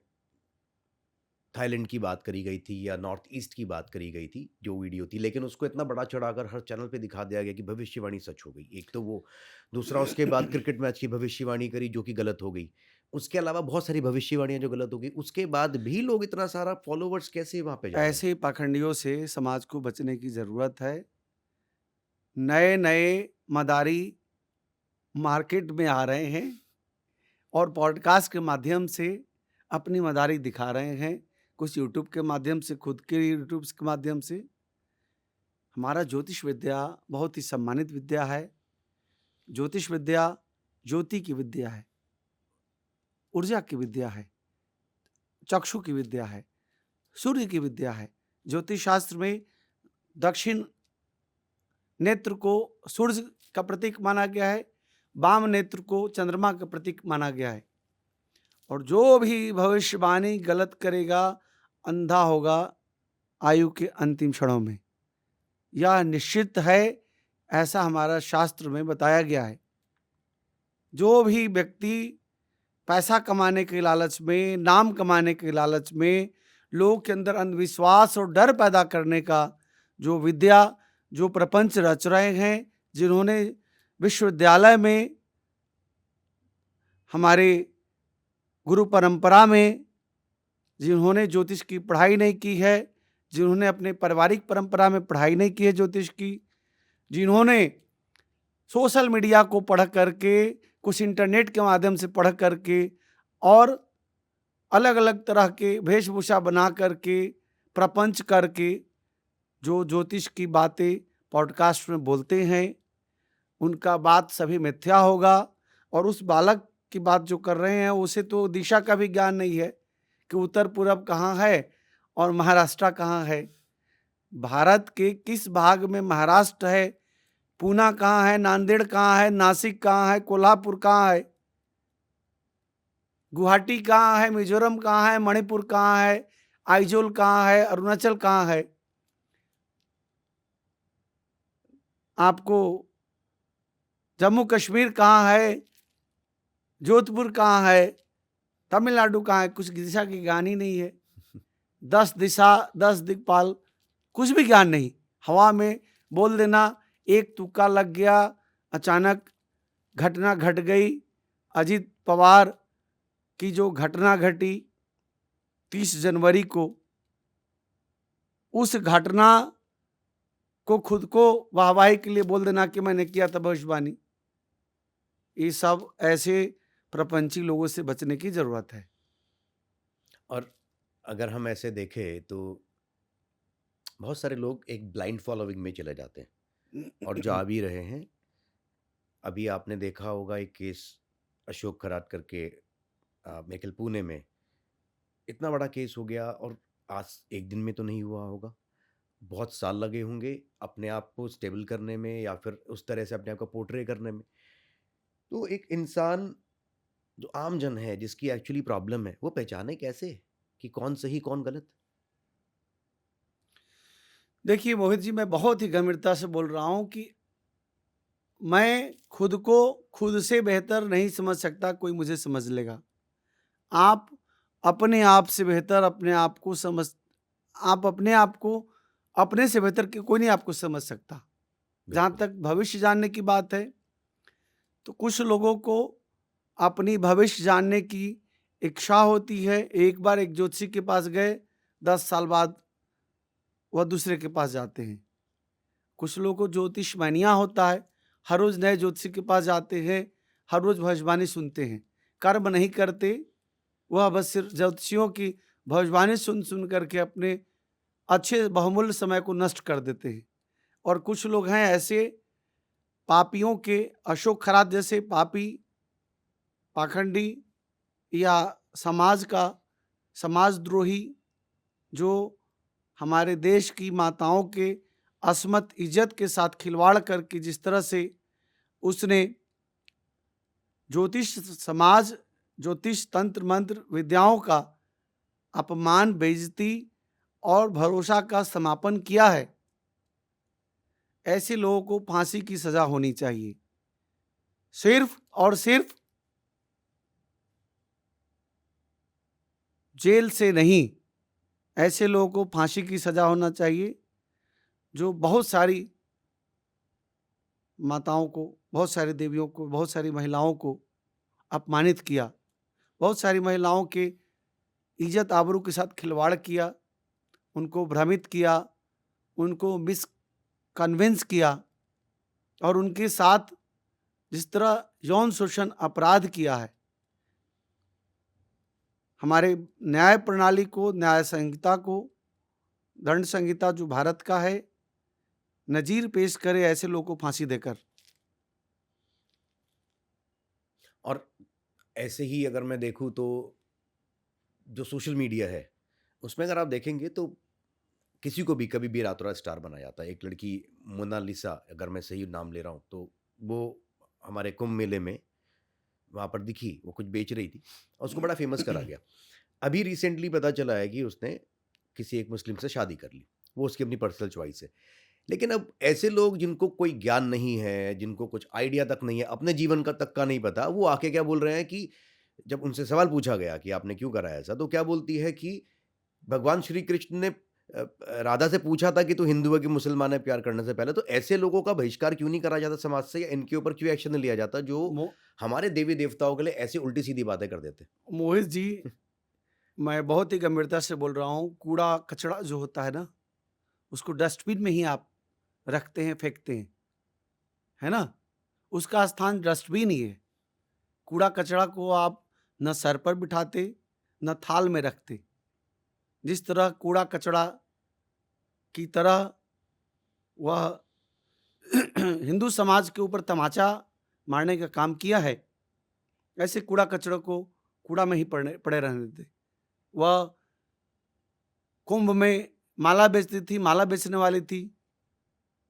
थाईलैंड की बात करी गई थी या नॉर्थ ईस्ट की बात करी गई थी जो वीडियो थी, लेकिन उसको इतना बड़ा चढ़ाकर हर चैनल पे दिखा दिया गया कि भविष्यवाणी सच हो गई। एक तो वो, दूसरा उसके बाद क्रिकेट मैच की भविष्यवाणी करी जो कि गलत हो गई। उसके अलावा बहुत सारी भविष्यवाणियां जो गलत हो गई, उसके बाद भी लोग इतना सारा फॉलोवर्स कैसे वहां पे जा रहे हैं? ऐसे पाखंडियों से समाज को बचने की जरूरत है। नए नए मदारी मार्केट में आ रहे हैं और पॉडकास्ट के माध्यम से अपनी मदारी दिखा रहे हैं, कुछ यूट्यूब के माध्यम से, खुद के यूट्यूब के माध्यम से। हमारा ज्योतिष विद्या बहुत ही सम्मानित विद्या है। ज्योतिष विद्या ज्योति की विद्या है, ऊर्जा की विद्या है, चक्षु की विद्या है, सूर्य की विद्या है। ज्योतिष शास्त्र में दक्षिण नेत्र को सूर्य का प्रतीक माना गया है, वाम नेत्र को चंद्रमा का प्रतीक माना गया है। और जो भी भविष्यवाणी गलत करेगा, अंधा होगा आयु के अंतिम क्षणों में। यह निश्चित है, ऐसा हमारा शास्त्र में बताया गया है। जो भी व्यक्ति पैसा कमाने के लालच में, नाम कमाने के लालच में, लोगों के अंदर अंधविश्वास और डर पैदा करने का जो विद्या, जो प्रपंच रच रहे हैं, जिन्होंने विश्वविद्यालय में, हमारे गुरु परंपरा में जिन्होंने ज्योतिष की पढ़ाई नहीं की है, जिन्होंने अपने पारिवारिक परंपरा में पढ़ाई नहीं की है ज्योतिष की, जिन्होंने सोशल मीडिया को पढ़ करके, कुछ इंटरनेट के माध्यम से पढ़ करके और अलग अलग तरह के वेशभूषा बना करके, प्रपंच करके जो ज्योतिष की बातें पॉडकास्ट में बोलते हैं, उनका बात सभी मिथ्या होगा। और उस बालक की बात जो कर रहे हैं, उसे तो दिशा का भी ज्ञान नहीं है कि उत्तर पूरब कहाँ है और महाराष्ट्र कहाँ है। भारत के किस भाग में महाराष्ट्र है, पूना कहाँ है, नांदेड़ कहाँ है, नासिक कहाँ है, कोल्हापुर कहाँ है, गुवाहाटी कहाँ है, मिजोरम कहाँ है, मणिपुर कहाँ है, आइजोल कहाँ है, अरुणाचल कहाँ है। आपको जम्मू कश्मीर कहाँ है, जोधपुर कहाँ है, तमिलनाडु कहाँ है, कुछ दिशा की ज्ञान ही नहीं है। 10 दिशा 10 दिक्पाल, कुछ भी ज्ञान नहीं। हवा में बोल देना, एक तुक्का लग गया, अचानक घटना घट गई। अजीत पवार कि जो घटना घटी 30 जनवरी को, उस घटना को खुद को वाहवाही के लिए बोल देना कि मैंने किया था भविष्यवाणी, ये सब ऐसे प्रपंची लोगों से बचने की जरूरत है। और अगर हम ऐसे देखें तो बहुत सारे लोग एक ब्लाइंड फॉलोइंग में चले जाते हैं और जा भी रहे हैं। अभी आपने देखा होगा एक केस, अशोक खरात करके, मेरे ख्याल पुणे में इतना बड़ा केस हो गया, और आज एक दिन में तो नहीं हुआ होगा, बहुत साल लगे होंगे अपने आप को स्टेबल करने में या फिर उस तरह से अपने आप को पोर्ट्रे करने में। तो एक इंसान जो आम जन है, जिसकी एक्चुअली प्रॉब्लम है, वो पहचाने कैसे कि कौन सही कौन गलत? देखिए मोहित जी, मैं बहुत ही गंभीरता से बोल रहा हूं कि मैं खुद को खुद से बेहतर नहीं समझ सकता, कोई मुझे समझ लेगा। आप अपने आप से बेहतर अपने आप को समझ, आप अपने आप को अपने से बेहतर कोई नहीं आपको समझ सकता। जहाँ बिल्कुल। तक भविष्य जानने की बात है, तो कुछ लोगों को अपनी भविष्य जानने की इच्छा होती है। एक बार एक ज्योतिषी के पास गए, 10 साल बाद वह दूसरे के पास जाते हैं। कुछ लोगों को ज्योतिष मैनिया होता है, हर रोज नए ज्योतिषी के पास जाते हैं, हर रोज भविष्यवाणी सुनते हैं, कर्म नहीं करते। वह बस सिर्फ ज्योतिषियों की भविष्यवाणी सुन सुन करके अपने अच्छे बहुमूल्य समय को नष्ट कर देते हैं। और कुछ लोग हैं ऐसे पापियों के, अशोक खरात जैसे पापी, पाखंडी या समाजद्रोही, जो हमारे देश की माताओं के असमत इज्जत के साथ खिलवाड़ करके जिस तरह से उसने ज्योतिष तंत्र मंत्र विद्याओं का अपमान, बेइज्जती और भरोसा का समापन किया है, ऐसे लोगों को फांसी की सजा होनी चाहिए। सिर्फ और सिर्फ जेल से नहीं, ऐसे लोगों को फांसी की सजा होना चाहिए जो बहुत सारी माताओं को, बहुत सारी देवियों को, बहुत सारी महिलाओं को अपमानित किया, बहुत सारी महिलाओं के इज्जत आबरू के साथ खिलवाड़ किया, उनको भ्रमित किया, उनको मिस कन्विंस किया, और उनके साथ जिस तरह यौन शोषण अपराध किया है। हमारे न्याय प्रणाली को, न्याय संहिता को, दंड संहिता जो भारत का है, नजीर पेश करे ऐसे लोगों को फांसी देकर। और ऐसे ही अगर मैं देखूं तो जो सोशल मीडिया है, उसमें अगर आप देखेंगे तो किसी को भी कभी भी रातों रात स्टार बनाया जाता है। एक लड़की मोनालिसा, अगर मैं सही नाम ले रहा हूँ, तो वो हमारे कुंभ मेले में वहाँ पर दिखी, वो कुछ बेच रही थी और उसको बड़ा फेमस करा गया। अभी रिसेंटली पता चला है कि उसने किसी एक मुस्लिम से शादी कर ली, वो उसकी अपनी पर्सनल चॉइस है। लेकिन अब ऐसे लोग जिनको कोई ज्ञान नहीं है, जिनको कुछ आइडिया तक नहीं है, अपने जीवन का तक का नहीं पता, वो आके क्या बोल रहे हैं कि जब उनसे सवाल पूछा गया कि आपने क्यों करा ऐसा, तो क्या बोलती है कि भगवान श्री कृष्ण ने राधा से पूछा था कि तू हिंदू है कि मुसलमान है प्यार करने से पहले। तो ऐसे लोगों का बहिष्कार क्यों नहीं करा जाता समाज से, या इनके ऊपर क्यों एक्शन नहीं लिया जाता जो मो, हमारे देवी देवताओं के लिए ऐसी उल्टी सीधी बातें कर देते मोहित जी, मैं बहुत ही गंभीरता से बोल रहा हूँ। कूड़ा कचरा जो होता है ना, उसको डस्टबिन में ही आप रखते हैं, फेंकते हैं, है ना? उसका स्थान डस्टबिन ही है। कूड़ा कचरा को आप न सर पर बिठाते, न थाल में रखते। जिस तरह कूड़ा कचरा की तरह वह हिंदू समाज के ऊपर तमाचा मारने का काम किया है, ऐसे कूड़ा कचरा को कूड़ा में ही पड़े रहने देते। वह कुंभ में माला बेचती थी, माला बेचने वाली थी,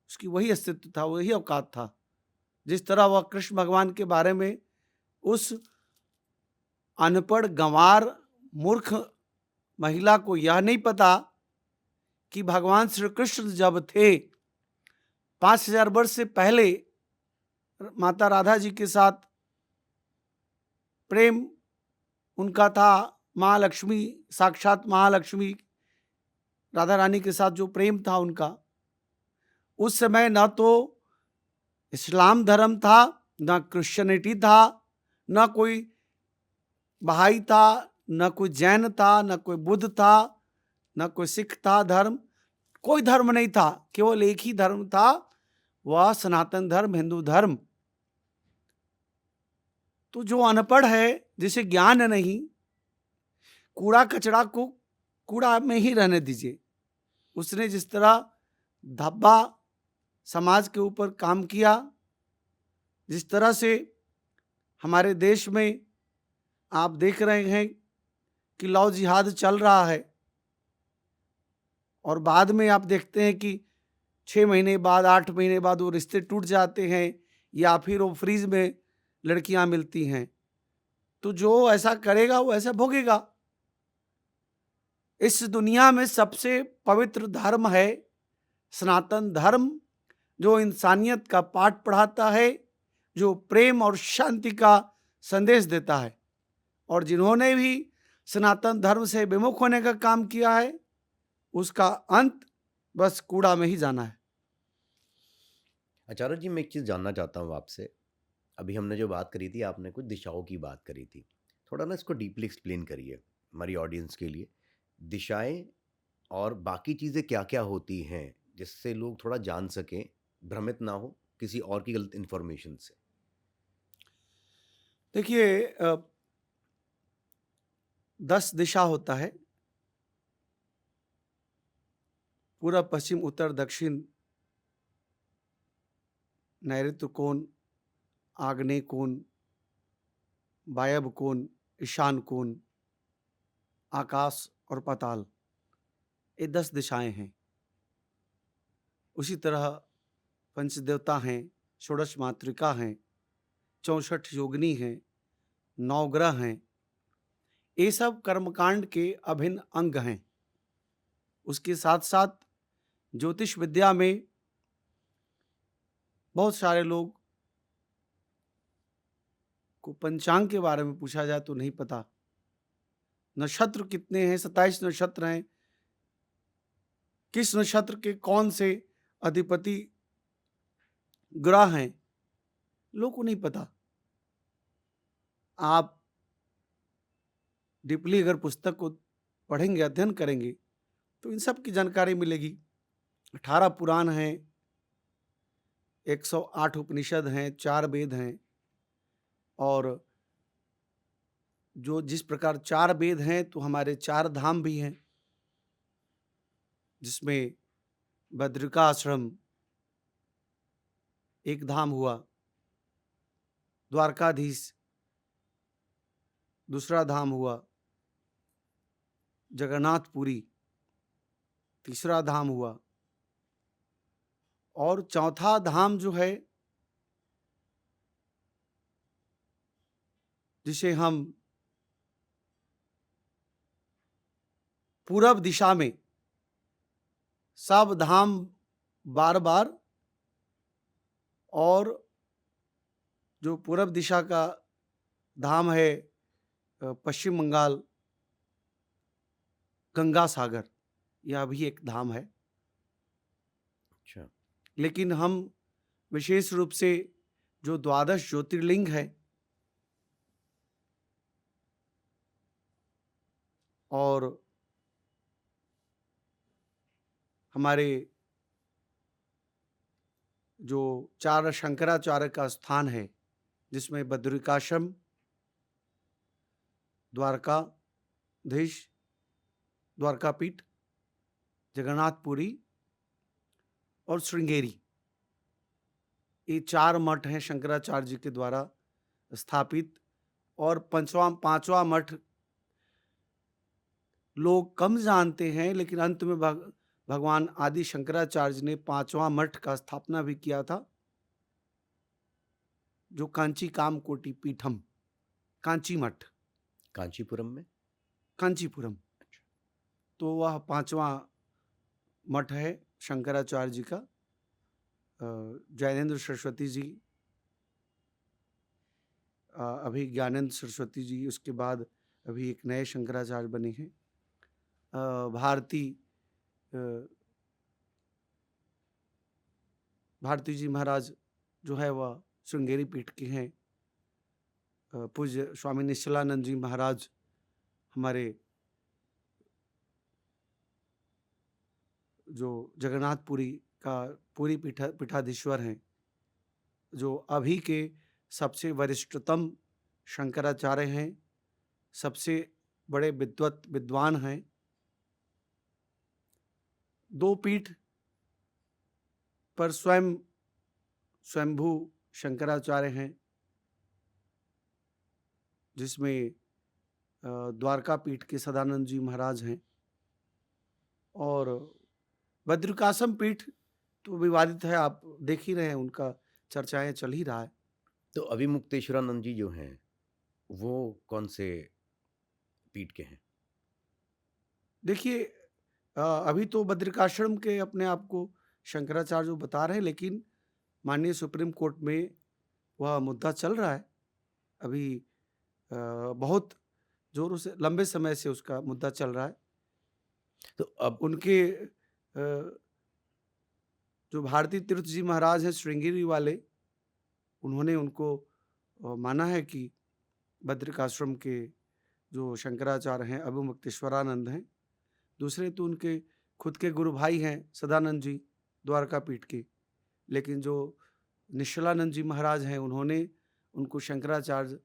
उसकी वही अस्तित्व था, वही औकात था। जिस तरह वह कृष्ण भगवान के बारे में उस अनपढ़, गंवार, मूर्ख महिला को यह नहीं पता कि भगवान श्री कृष्ण जब थे 5000 वर्ष से पहले माता राधा जी के साथ प्रेम उनका था, महालक्ष्मी, साक्षात महालक्ष्मी राधा रानी के साथ जो प्रेम था उनका, उस समय न तो इस्लाम धर्म था, न क्रिश्चियनिटी था, न कोई बहाई था, न कोई जैन था, न कोई बुद्ध था, न कोई सिख था धर्म, कोई धर्म नहीं था, केवल एक ही धर्म था, वह सनातन धर्म, हिंदू धर्म। तो जो अनपढ़ है, जिसे ज्ञान नहीं, कूड़ा कचरा को कूड़ा में ही रहने दीजिए। उसने जिस तरह धब्बा समाज के ऊपर काम किया, जिस तरह से हमारे देश में आप देख रहे हैं कि लव जिहाद चल रहा है, और बाद में आप देखते हैं कि 6 महीने बाद, 8 महीने बाद वो रिश्ते टूट जाते हैं, या फिर वो फ्रीज में लड़कियां मिलती हैं। तो जो ऐसा करेगा वो ऐसा भोगेगा। इस दुनिया में सबसे पवित्र धर्म है सनातन धर्म, जो इंसानियत का पाठ पढ़ाता है, जो प्रेम और शांति का संदेश देता है। और जिन्होंने भी सनातन धर्म से विमुख होने का काम किया है, उसका अंत बस कूड़ा में ही जाना है। आचार्य जी, मैं एक चीज़ जानना चाहता हूँ आपसे। अभी हमने जो बात करी थी, आपने कुछ दिशाओं की बात करी थी। थोड़ा ना इसको डीपली एक्सप्लेन करिए हमारी ऑडियंस के लिए। दिशाएं और बाकी चीज़ें क्या-क्या होती हैं, जिससे लोग थोड़ा जान सकें, भ्रमित ना हो किसी और की गलत इन्फॉर्मेशन से? देखिए, 10 दिशा होता है, पूर्व, पश्चिम, उत्तर, दक्षिण, नैऋत्य कोण, आग्नेय कोण, वायव्य कोण, ईशान कोण, आकाश और पाताल। ये 10 दिशाएं हैं। उसी तरह पंचदेवता हैं, षोडश मातृका हैं, 64 योगिनी हैं, 9 ग्रह हैं। ये सब कर्मकांड के अभिन्न अंग हैं। उसके साथ साथ ज्योतिष विद्या में बहुत सारे लोग को पंचांग के बारे में पूछा जाए तो नहीं पता। नक्षत्र कितने हैं? 27 नक्षत्र हैं। किस नक्षत्र के कौन से अधिपति ग्रह हैं, लोग को नहीं पता। आप डीपली अगर पुस्तक को पढ़ेंगे, अध्ययन करेंगे, तो इन सब की जानकारी मिलेगी। 18 पुराण हैं, 108 उपनिषद हैं, 4 वेद हैं। और जो जिस प्रकार 4 वेद हैं, तो हमारे 4 धाम भी हैं, जिसमें बद्रिकाश्रम एक धाम हुआ, द्वारकाधीश दूसरा धाम हुआ, जगन्नाथपुरी तीसरा धाम हुआ, और चौथा धाम जो है, जिसे हम पूरब दिशा में सब धाम बार बार, और जो पूरब दिशा का धाम है पश्चिम बंगाल, गंगा सागर, यह भी एक धाम है। अच्छा। लेकिन हम विशेष रूप से जो 12 ज्योतिर्लिंग है, और हमारे जो 4 शंकराचार्य का स्थान है, जिसमें बद्रिकाश्रम, द्वारकाधीश, द्वारकापीठ, जगन्नाथपुरी और श्रृंगेरी, ये 4 मठ हैं शंकराचार्य जी के द्वारा स्थापित। और पांचवा मठ लोग कम जानते हैं, लेकिन अंत में भगवान आदि शंकराचार्य ने 5वां मठ का स्थापना भी किया था, जो कांची कामकोटि पीठम, कांची मठ, कांचीपुरम में? कांचीपुरम। तो वह 5वां मठ है शंकराचार्य जी का। जैनेन्द्र सरस्वती जी, अभी ज्ञानेन्द्र सरस्वती जी, उसके बाद अभी एक नए शंकराचार्य बने हैं। भारती जी महाराज जो है वह श्रृंगेरी पीठ के हैं। पूज्य स्वामी निश्चलानंद जी महाराज हमारे जो जगन्नाथपुरी का पूरी पीठाधीश्वर हैं, जो अभी के सबसे वरिष्ठतम शंकराचार्य हैं, सबसे बड़े विद्वान हैं। 2 पीठ पर स्वयंभू शंकराचार्य हैं, जिसमें द्वारका पीठ के सदानंद जी महाराज हैं, और बद्रिकाश्रम पीठ तो विवादित है, आप देख ही रहे हैं, उनका चर्चाएं चल ही रहा है। तो अभिमुक्तेश्वरानंद जी जो हैं, वो कौन से पीठ के हैं? देखिए, अभी तो बद्रिकाश्रम के अपने आप को शंकराचार्य जो बता रहे हैं, लेकिन माननीय सुप्रीम कोर्ट में वह मुद्दा चल रहा है। अभी बहुत जोरों से, लंबे समय से उसका मुद्दा चल रहा है। तो अब उनके जो भारती तीर्थ जी महाराज हैं श्रृंगेरी वाले, उन्होंने उनको माना है कि बद्रिकाश्रम के जो शंकराचार्य हैं अभिमुक्तेश्वरानंद हैं। दूसरे तो उनके खुद के गुरु भाई हैं सदानंद जी द्वारका पीठ के, लेकिन जो निश्चलानंद जी महाराज हैं, उन्होंने उनको शंकराचार्य,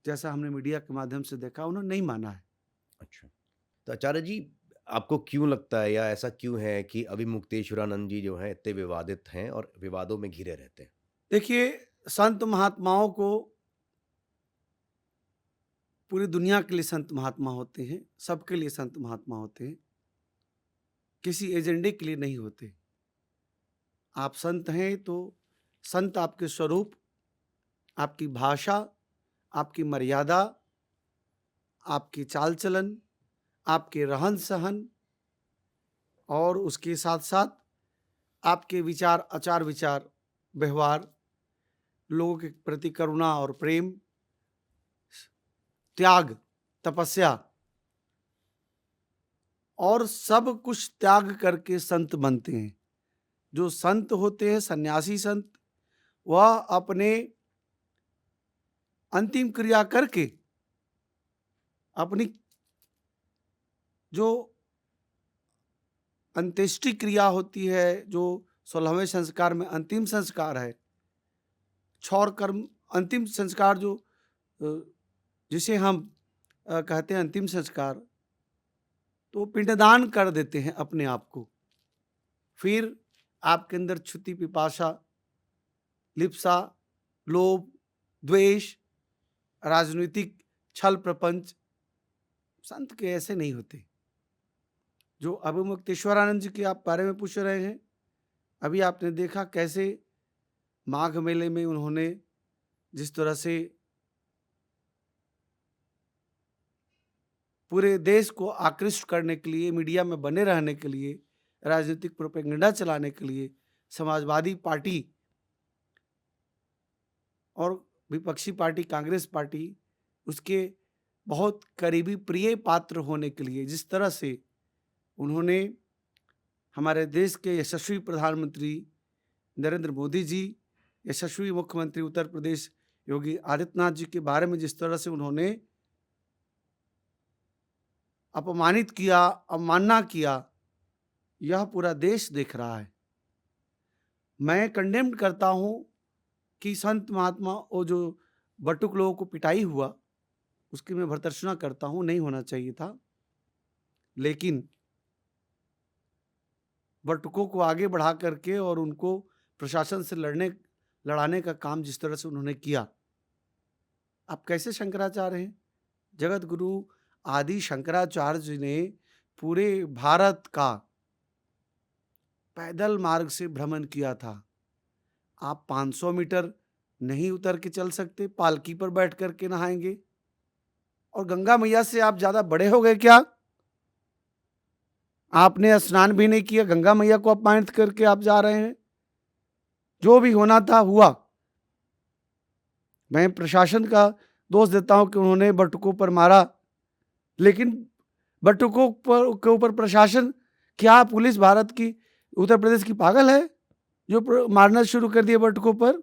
जैसा हमने मीडिया के माध्यम से देखा, उन्होंने नहीं माना है। अच्छा, तो आचार्य जी, आपको क्यों लगता है या ऐसा क्यों है कि अभिमुक्तेश्वरानंद जी जो हैं इतने विवादित हैं और विवादों में घिरे रहते हैं? देखिए, संत महात्माओं को, पूरी दुनिया के लिए संत महात्मा होते हैं, सबके लिए संत महात्मा होते हैं, किसी एजेंडे के लिए नहीं होते। आप संत हैं तो संत आपके स्वरूप, आपकी भाषा, आपकी मर्यादा, आपकी चाल चलन, आपके रहन सहन, और उसके साथ साथ आपके विचार, आचार विचार, व्यवहार, लोगों के प्रति करुणा और प्रेम, त्याग, तपस्या, और सब कुछ त्याग करके संत बनते हैं। जो संत होते हैं, सन्यासी संत, वह अपने अंतिम क्रिया करके, अपनी जो अंत्येष्टि क्रिया होती है, जो 16वें संस्कार में अंतिम संस्कार है, क्षौर कर्म, अंतिम संस्कार जो जिसे हम कहते हैं अंतिम संस्कार, तो पिंडदान कर देते हैं अपने आप को। फिर आपके अंदर क्षुति, पिपासा, लिप्सा, लोभ, द्वेष, राजनीतिक छल प्रपंच, संत के ऐसे नहीं होते। जो अभिमुक्तेश्वरानंद जी के आप बारे में पूछ रहे हैं, अभी आपने देखा कैसे माघ मेले में उन्होंने जिस तरह से पूरे देश को आकृष्ट करने के लिए, मीडिया में बने रहने के लिए, राजनीतिक प्रोपेगेंडा चलाने के लिए, समाजवादी पार्टी और विपक्षी पार्टी कांग्रेस पार्टी, उसके बहुत करीबी प्रिय पात्र होने के लिए जिस तरह से उन्होंने हमारे देश के यशस्वी प्रधानमंत्री नरेंद्र मोदी जी, यशस्वी मुख्यमंत्री उत्तर प्रदेश योगी आदित्यनाथ जी के बारे में जिस तरह से उन्होंने अपमानित किया, अवमानना किया, यह पूरा देश देख रहा है। मैं कंडेम करता हूं कि संत महात्मा और जो बटुक लोगों को पिटाई हुआ, उसकी मैं भर्त्सना करता हूं, नहीं होना चाहिए था। लेकिन बटुकों को आगे बढ़ा करके और उनको प्रशासन से लड़ाने का काम जिस तरह से उन्होंने किया, आप कैसे शंकराचार्य हैं? जगत गुरु आदि शंकराचार्य जी ने पूरे भारत का पैदल मार्ग से भ्रमण किया था। आप 500 मीटर नहीं उतर के चल सकते, पालकी पर बैठ करके नहाएंगे? और गंगा मैया से आप ज्यादा बड़े हो गए क्या? आपने स्नान भी नहीं किया, गंगा मैया को अपमानित करके आप जा रहे हैं। जो भी होना था हुआ। मैं प्रशासन का दोष देता हूं कि उन्होंने बटुकों पर मारा, लेकिन बटुकों के ऊपर प्रशासन, क्या पुलिस भारत की, उत्तर प्रदेश की पागल है जो मारना शुरू कर दिया बटुकों पर?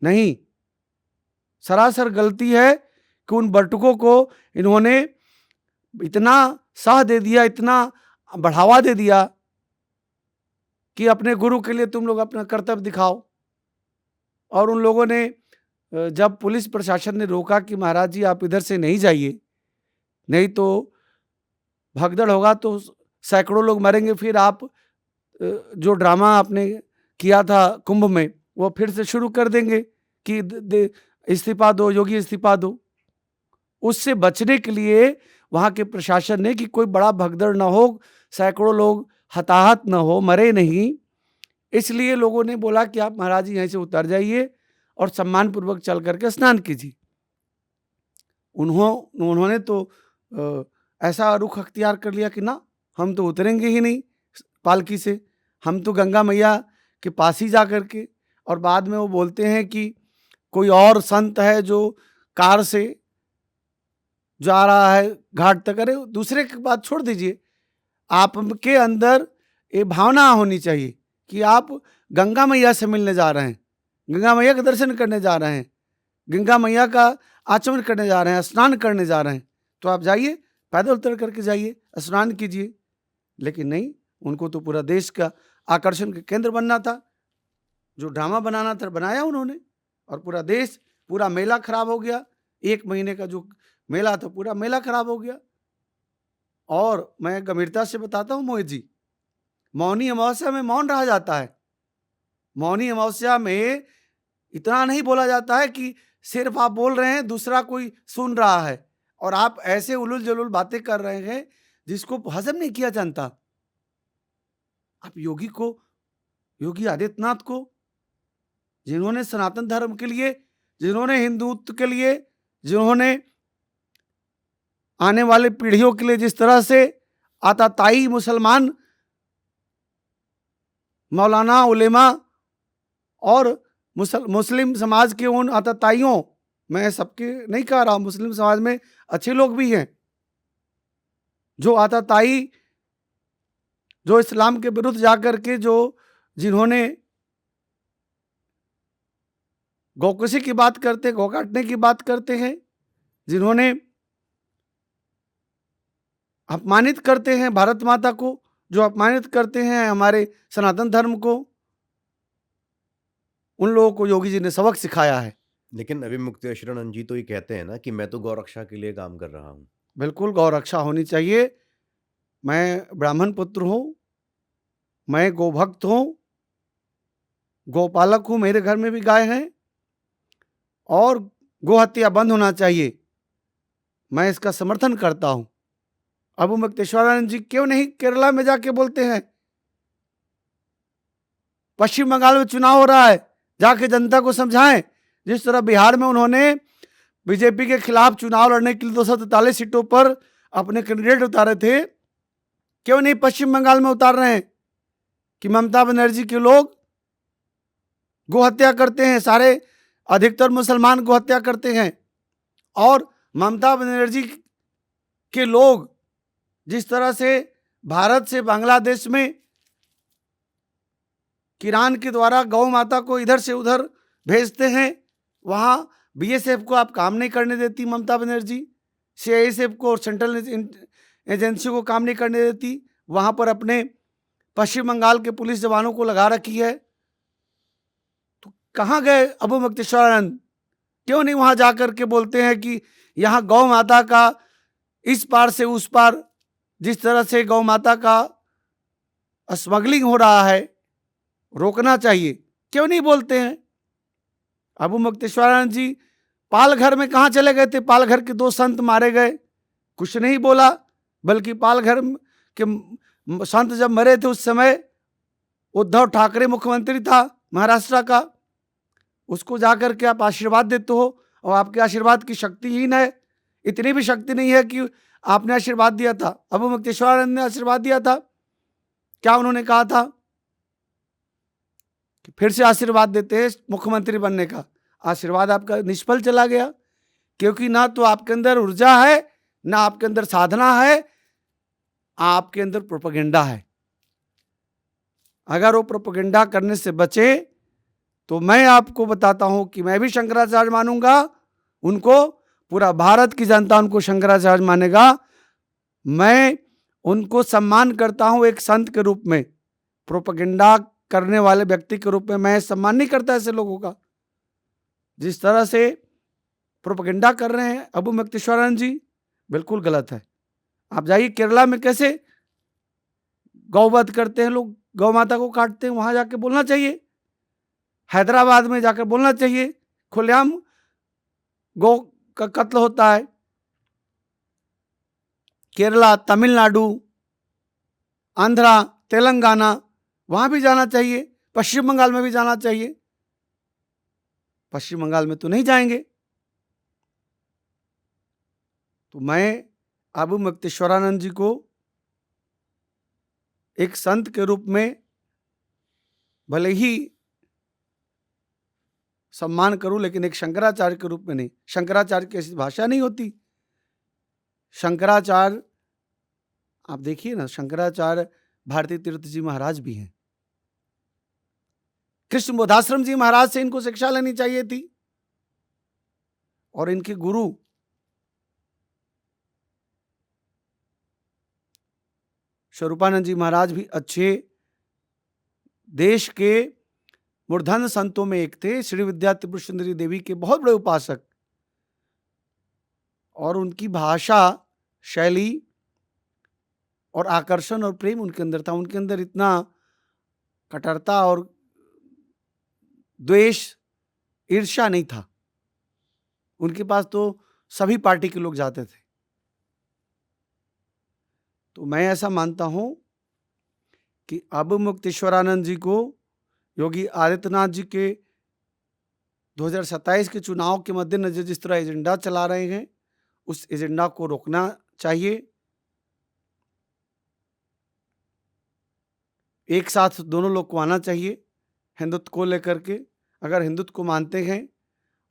नहीं, सरासर गलती है कि उन बटुकों को इन्होंने इतना साह दे दिया, इतना बढ़ावा दे दिया कि अपने गुरु के लिए तुम लोग अपना कर्तव्य दिखाओ। और उन लोगों ने जब पुलिस प्रशासन ने रोका कि महाराज जी आप इधर से नहीं जाइए, नहीं तो भगदड़ होगा तो सैकड़ों लोग मरेंगे, फिर आप जो ड्रामा आपने किया था कुंभ में वो फिर से शुरू कर देंगे कि इस्तीफा दो, योगी इस्तीफा दो। उससे बचने के लिए वहां के प्रशासन ने कि कोई बड़ा भगदड़ ना हो, सैकड़ों लोग हताहत न हो, मरे नहीं, इसलिए लोगों ने बोला कि आप महाराज जी यहीं से उतर जाइए और सम्मान पूर्वक चल करके स्नान कीजिए। उन्होंने तो ऐसा रुख अख्तियार कर लिया कि ना, हम तो उतरेंगे ही नहीं पालकी से, हम तो गंगा मैया के पास ही जा करके। और बाद में वो बोलते हैं कि कोई और संत है जो कार से जा रहा है घाट तक। अरे दूसरे की बात छोड़ दीजिए, आपके अंदर ये भावना होनी चाहिए कि आप गंगा मैया से मिलने जा रहे हैं, गंगा मैया का दर्शन करने जा रहे हैं, गंगा मैया का आचमन करने जा रहे हैं, स्नान करने जा रहे हैं, तो आप जाइए, पैदल उतर करके जाइए, स्नान कीजिए। लेकिन नहीं, उनको तो पूरा देश का आकर्षण का केंद्र बनना था, जो ड्रामा बनाना था बनाया उन्होंने, और पूरा देश, पूरा मेला खराब हो गया। 1 महीने का जो मेला था पूरा मेला खराब हो गया। और मैं गंभीरता से बताता हूँ मोहित जी, मौनी अमावस्या में मौन रहा जाता है। मौनी अमावस्या में इतना नहीं बोला जाता है कि सिर्फ आप बोल रहे हैं, दूसरा कोई सुन रहा है, और आप ऐसे उलुल जलुल बातें कर रहे हैं जिसको हजम नहीं किया जानता। आप योगी आदित्यनाथ को, जिन्होंने सनातन धर्म के लिए, जिन्होंने हिंदुत्व के लिए, जिन्होंने आने वाले पीढ़ियों के लिए जिस तरह से आताताई मुसलमान मौलाना उलेमा और मुस्लिम समाज के उन आताताइयों, मैं सबके नहीं कह रहा हूं, मुस्लिम समाज में अच्छे लोग भी हैं, जो आताताई, जो इस्लाम के विरुद्ध जाकर के जिन्होंने गौकशी की बात करते, गौ काटने की बात करते हैं, जिन्होंने अपमानित करते हैं भारत माता को, जो अपमानित करते हैं हमारे सनातन धर्म को, उन लोगों को योगी जी ने सबक सिखाया है। लेकिन अभी मुक्तेश्वरानंद जी तो ये कहते हैं ना कि मैं तो गौरक्षा के लिए काम कर रहा हूँ। बिल्कुल गौ रक्षा होनी चाहिए। मैं ब्राह्मण पुत्र हूँ, मैं गोभक्त हूँ, गोपालक हूँ, मेरे घर में भी गाय हैं, और गो हत्या बंद होना चाहिए, मैं इसका समर्थन करता हूँ। अबू मुक्तेश्वरानंद जी क्यों नहीं केरला में जाके बोलते हैं? पश्चिम बंगाल में चुनाव हो रहा है, जाके जनता को समझाएं। जिस तरह बिहार में उन्होंने बीजेपी के खिलाफ चुनाव लड़ने के लिए 243 सीटों पर अपने कैंडिडेट उतारे थे, क्यों नहीं पश्चिम बंगाल में उतार रहे हैं कि ममता बनर्जी के लोग गो हत्या करते हैं, सारे अधिकतर मुसलमान गो हत्या करते हैं, और ममता बनर्जी के लोग जिस तरह से भारत से बांग्लादेश में किरान के द्वारा गौ माता को इधर से उधर भेजते हैं, वहां बीएसएफ को आप काम नहीं करने देती ममता बनर्जी, सीआईएसएफ को और सेंट्रल एजेंसी को काम नहीं करने देती, वहां पर अपने पश्चिम बंगाल के पुलिस जवानों को लगा रखी है। तो कहाँ गए अबू मुक्तेश्वरानंद? क्यों नहीं वहां जाकर के बोलते हैं कि यहाँ गौ माता का इस पार से उस पार जिस तरह से गौ माता का स्मगलिंग हो रहा है, रोकना चाहिए? क्यों नहीं बोलते हैं? अबू मुक्तेश्वरानंद जी पालघर में कहाँ चले गए थे? पालघर के 2 संत मारे गए, कुछ नहीं बोला, बल्कि पालघर के संत जब मरे थे उस समय उद्धव ठाकरे मुख्यमंत्री था महाराष्ट्र का, उसको जाकर के आप आशीर्वाद देते हो, और आपके आशीर्वाद की शक्तिहीन है, इतनी भी शक्ति नहीं है कि आपने आशीर्वाद दिया था। अबू मुक्तेश्वरानंद ने आशीर्वाद दिया था, क्या उन्होंने कहा था कि फिर से आशीर्वाद देते हैं मुख्यमंत्री बनने का? आशीर्वाद आपका निष्फल चला गया, क्योंकि ना तो आपके अंदर ऊर्जा है, ना आपके अंदर साधना है, आपके अंदर प्रोपेगेंडा है। अगर वो प्रोपेगेंडा करने से बचे तो मैं आपको बताता हूं कि मैं भी शंकराचार्य मानूंगा, उनको पूरा भारत की जनता उनको शंकराचार्य मानेगा। मैं उनको सम्मान करता हूं एक संत के रूप में, प्रोपेगेंडा करने वाले व्यक्ति के रूप में मैं सम्मान नहीं करता ऐसे लोगों का। जिस तरह से प्रोपेगेंडा कर रहे हैं अबू मुक्तेश्वरानंद जी, बिल्कुल गलत है। आप जाइए केरला में कैसे गौवध करते हैं लोग, गौ माता को काटते हैं, वहां जाके बोलना चाहिए। हैदराबाद में जाकर बोलना चाहिए, खुलेआम गौ का कत्ल होता है। केरला, तमिलनाडु, आंध्रा, तेलंगाना, वहां भी जाना चाहिए। पश्चिम बंगाल में भी जाना चाहिए। पश्चिम बंगाल में तो नहीं जाएंगे। तो मैं अबू मुक्तेश्वरानंद जी को एक संत के रूप में भले ही सम्मान करूं, लेकिन एक शंकराचार्य के रूप में नहीं। शंकराचार्य की ऐसी भाषा नहीं होती। शंकराचार्य, आप देखिए ना, शंकराचार्य भारती तीर्थ जी महाराज भी हैं। कृष्ण बोधाश्रम जी महाराज से इनको शिक्षा लेनी चाहिए थी। और इनके गुरु स्वरूपानंद जी महाराज भी अच्छे देश के मूर्धन्य संतों में एक थे। श्री विद्या त्रिपुर सुंदरी देवी के बहुत बड़े उपासक। और उनकी भाषा शैली और आकर्षण और प्रेम उनके अंदर था। उनके अंदर इतना कट्टरता और द्वेष, ईर्ष्या नहीं था। उनके पास तो सभी पार्टी के लोग जाते थे। तो मैं ऐसा मानता हूं कि अबू मुक्तेश्वरानंद जी को योगी आदित्यनाथ जी के 2027 के चुनाव के मद्देनजर जिस तरह एजेंडा चला रहे हैं, उस एजेंडा को रोकना चाहिए। एक साथ दोनों लोग को आना चाहिए हिंदुत्व को लेकर के, अगर हिंदुत्व को मानते हैं।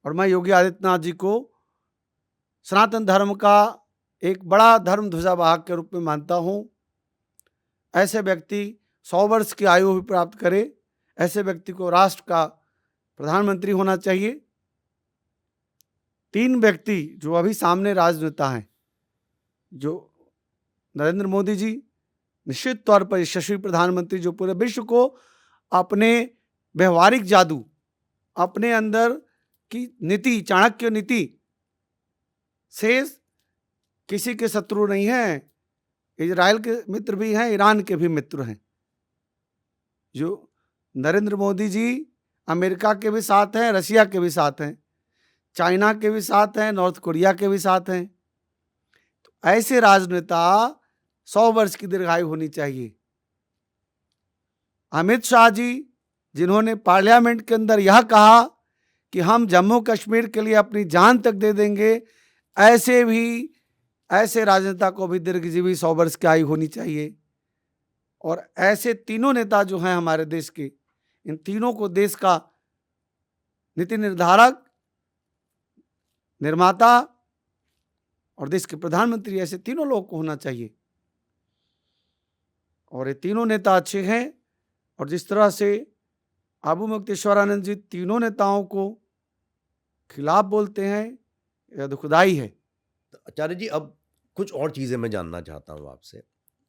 और मैं योगी आदित्यनाथ जी को सनातन धर्म का एक बड़ा धर्म ध्वजावाहक के रूप में मानता हूं। ऐसे व्यक्ति 100 वर्ष की आयु भी प्राप्त करे, ऐसे व्यक्ति को राष्ट्र का प्रधानमंत्री होना चाहिए। 3 व्यक्ति जो अभी सामने राजनेता हैं, जो नरेंद्र मोदी जी निश्चित तौर पर यशस्वी प्रधानमंत्री, जो पूरे विश्व को अपने व्यवहारिक जादू, अपने अंदर की नीति, चाणक्य नीति से किसी के शत्रु नहीं है। इजराइल के मित्र भी हैं, ईरान के भी मित्र हैं। जो नरेंद्र मोदी जी अमेरिका के भी साथ हैं, रसिया के भी साथ हैं, चाइना के भी साथ हैं, नॉर्थ कोरिया के भी साथ हैं। तो ऐसे राजनेता 100 वर्ष की दीर्घायु होनी चाहिए। अमित शाह जी, जिन्होंने पार्लियामेंट के अंदर यह कहा कि हम जम्मू कश्मीर के लिए अपनी जान तक दे देंगे, ऐसे राजनेता को भी दीर्घजीवी 100 वर्ष की आयु होनी चाहिए। और ऐसे तीनों नेता जो हैं हमारे देश के, इन तीनों को देश का नीति निर्धारक, निर्माता और देश के प्रधानमंत्री, ऐसे तीनों लोगों को होना चाहिए। और ये तीनों नेता अच्छे हैं। और जिस तरह से अबू मुक्तेश्वरानंद जी तीनों नेताओं को खिलाफ बोलते हैं, यह दुखदाई है। तो आचार्य जी, अब कुछ और चीज़ें मैं जानना चाहता हूँ आपसे,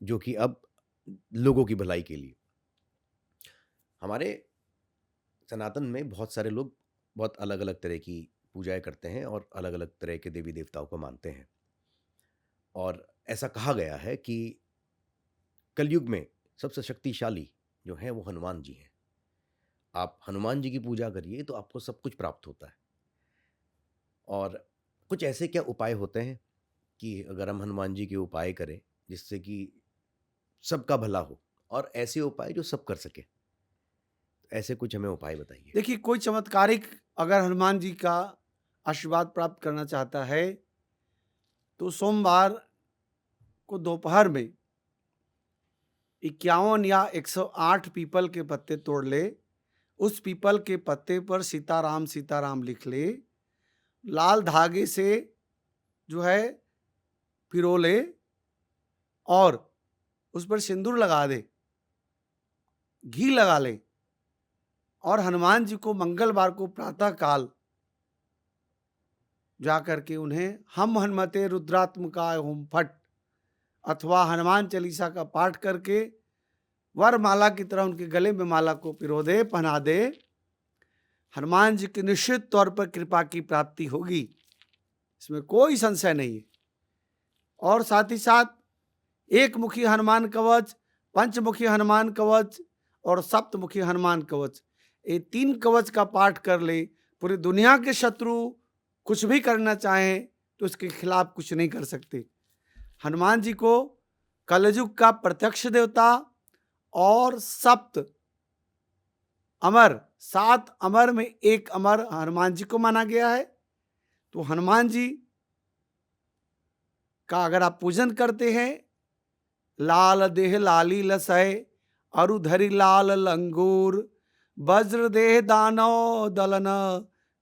जो कि अब लोगों की भलाई के लिए। हमारे सनातन में बहुत सारे लोग बहुत अलग-अलग तरह की पूजाएँ करते हैं और अलग-अलग तरह के देवी-देवताओं को मानते हैं। और ऐसा कहा गया है कि कलयुग में सबसे शक्तिशाली जो हैं वो हनुमान जी हैं। आप हनुमान जी की पूजा करिए तो आपको सब कुछ प्राप्त होता है। और कुछ ऐसे क्या उपाय होते हैं कि अगर हम हनुमान जी के उपाय करें जिससे कि सबका भला हो, और ऐसे उपाय जो सब कर सके, ऐसे कुछ हमें उपाय बताइए। देखिए, कोई चमत्कारिक अगर हनुमान जी का आशीर्वाद प्राप्त करना चाहता है तो सोमवार को दोपहर में 51 या 108 पीपल के पत्ते तोड़ ले, उस पीपल के पत्ते पर सीताराम सीताराम लिख ले, लाल धागे से जो है पिरो ले और उस पर सिंदूर लगा दे, घी लगा ले, और हनुमान जी को मंगलवार को प्रातः काल जा करके उन्हें हम हनुमते रुद्रात्मकाय होम फट अथवा हनुमान चालीसा का पाठ करके वरमाला की तरह उनके गले में माला को पिरो दे, पहना दे। हनुमान जी की निश्चित तौर पर कृपा की प्राप्ति होगी, इसमें कोई संशय नहीं है। और साथ ही साथ एक मुखी हनुमान कवच, पंचमुखी हनुमान कवच और सप्तमुखी हनुमान कवच, ये 3 कवच का पाठ कर ले, पूरी दुनिया के शत्रु कुछ भी करना चाहें तो उसके खिलाफ कुछ नहीं कर सकते। हनुमान जी को कलयुग का प्रत्यक्ष देवता और 7 अमर में एक अमर हनुमान जी को माना गया है। तो हनुमान जी का अगर आप पूजन करते हैं, लाल देह लाली लसय अरुधरि लाल लंगूर, वज्र देह दानव दलन,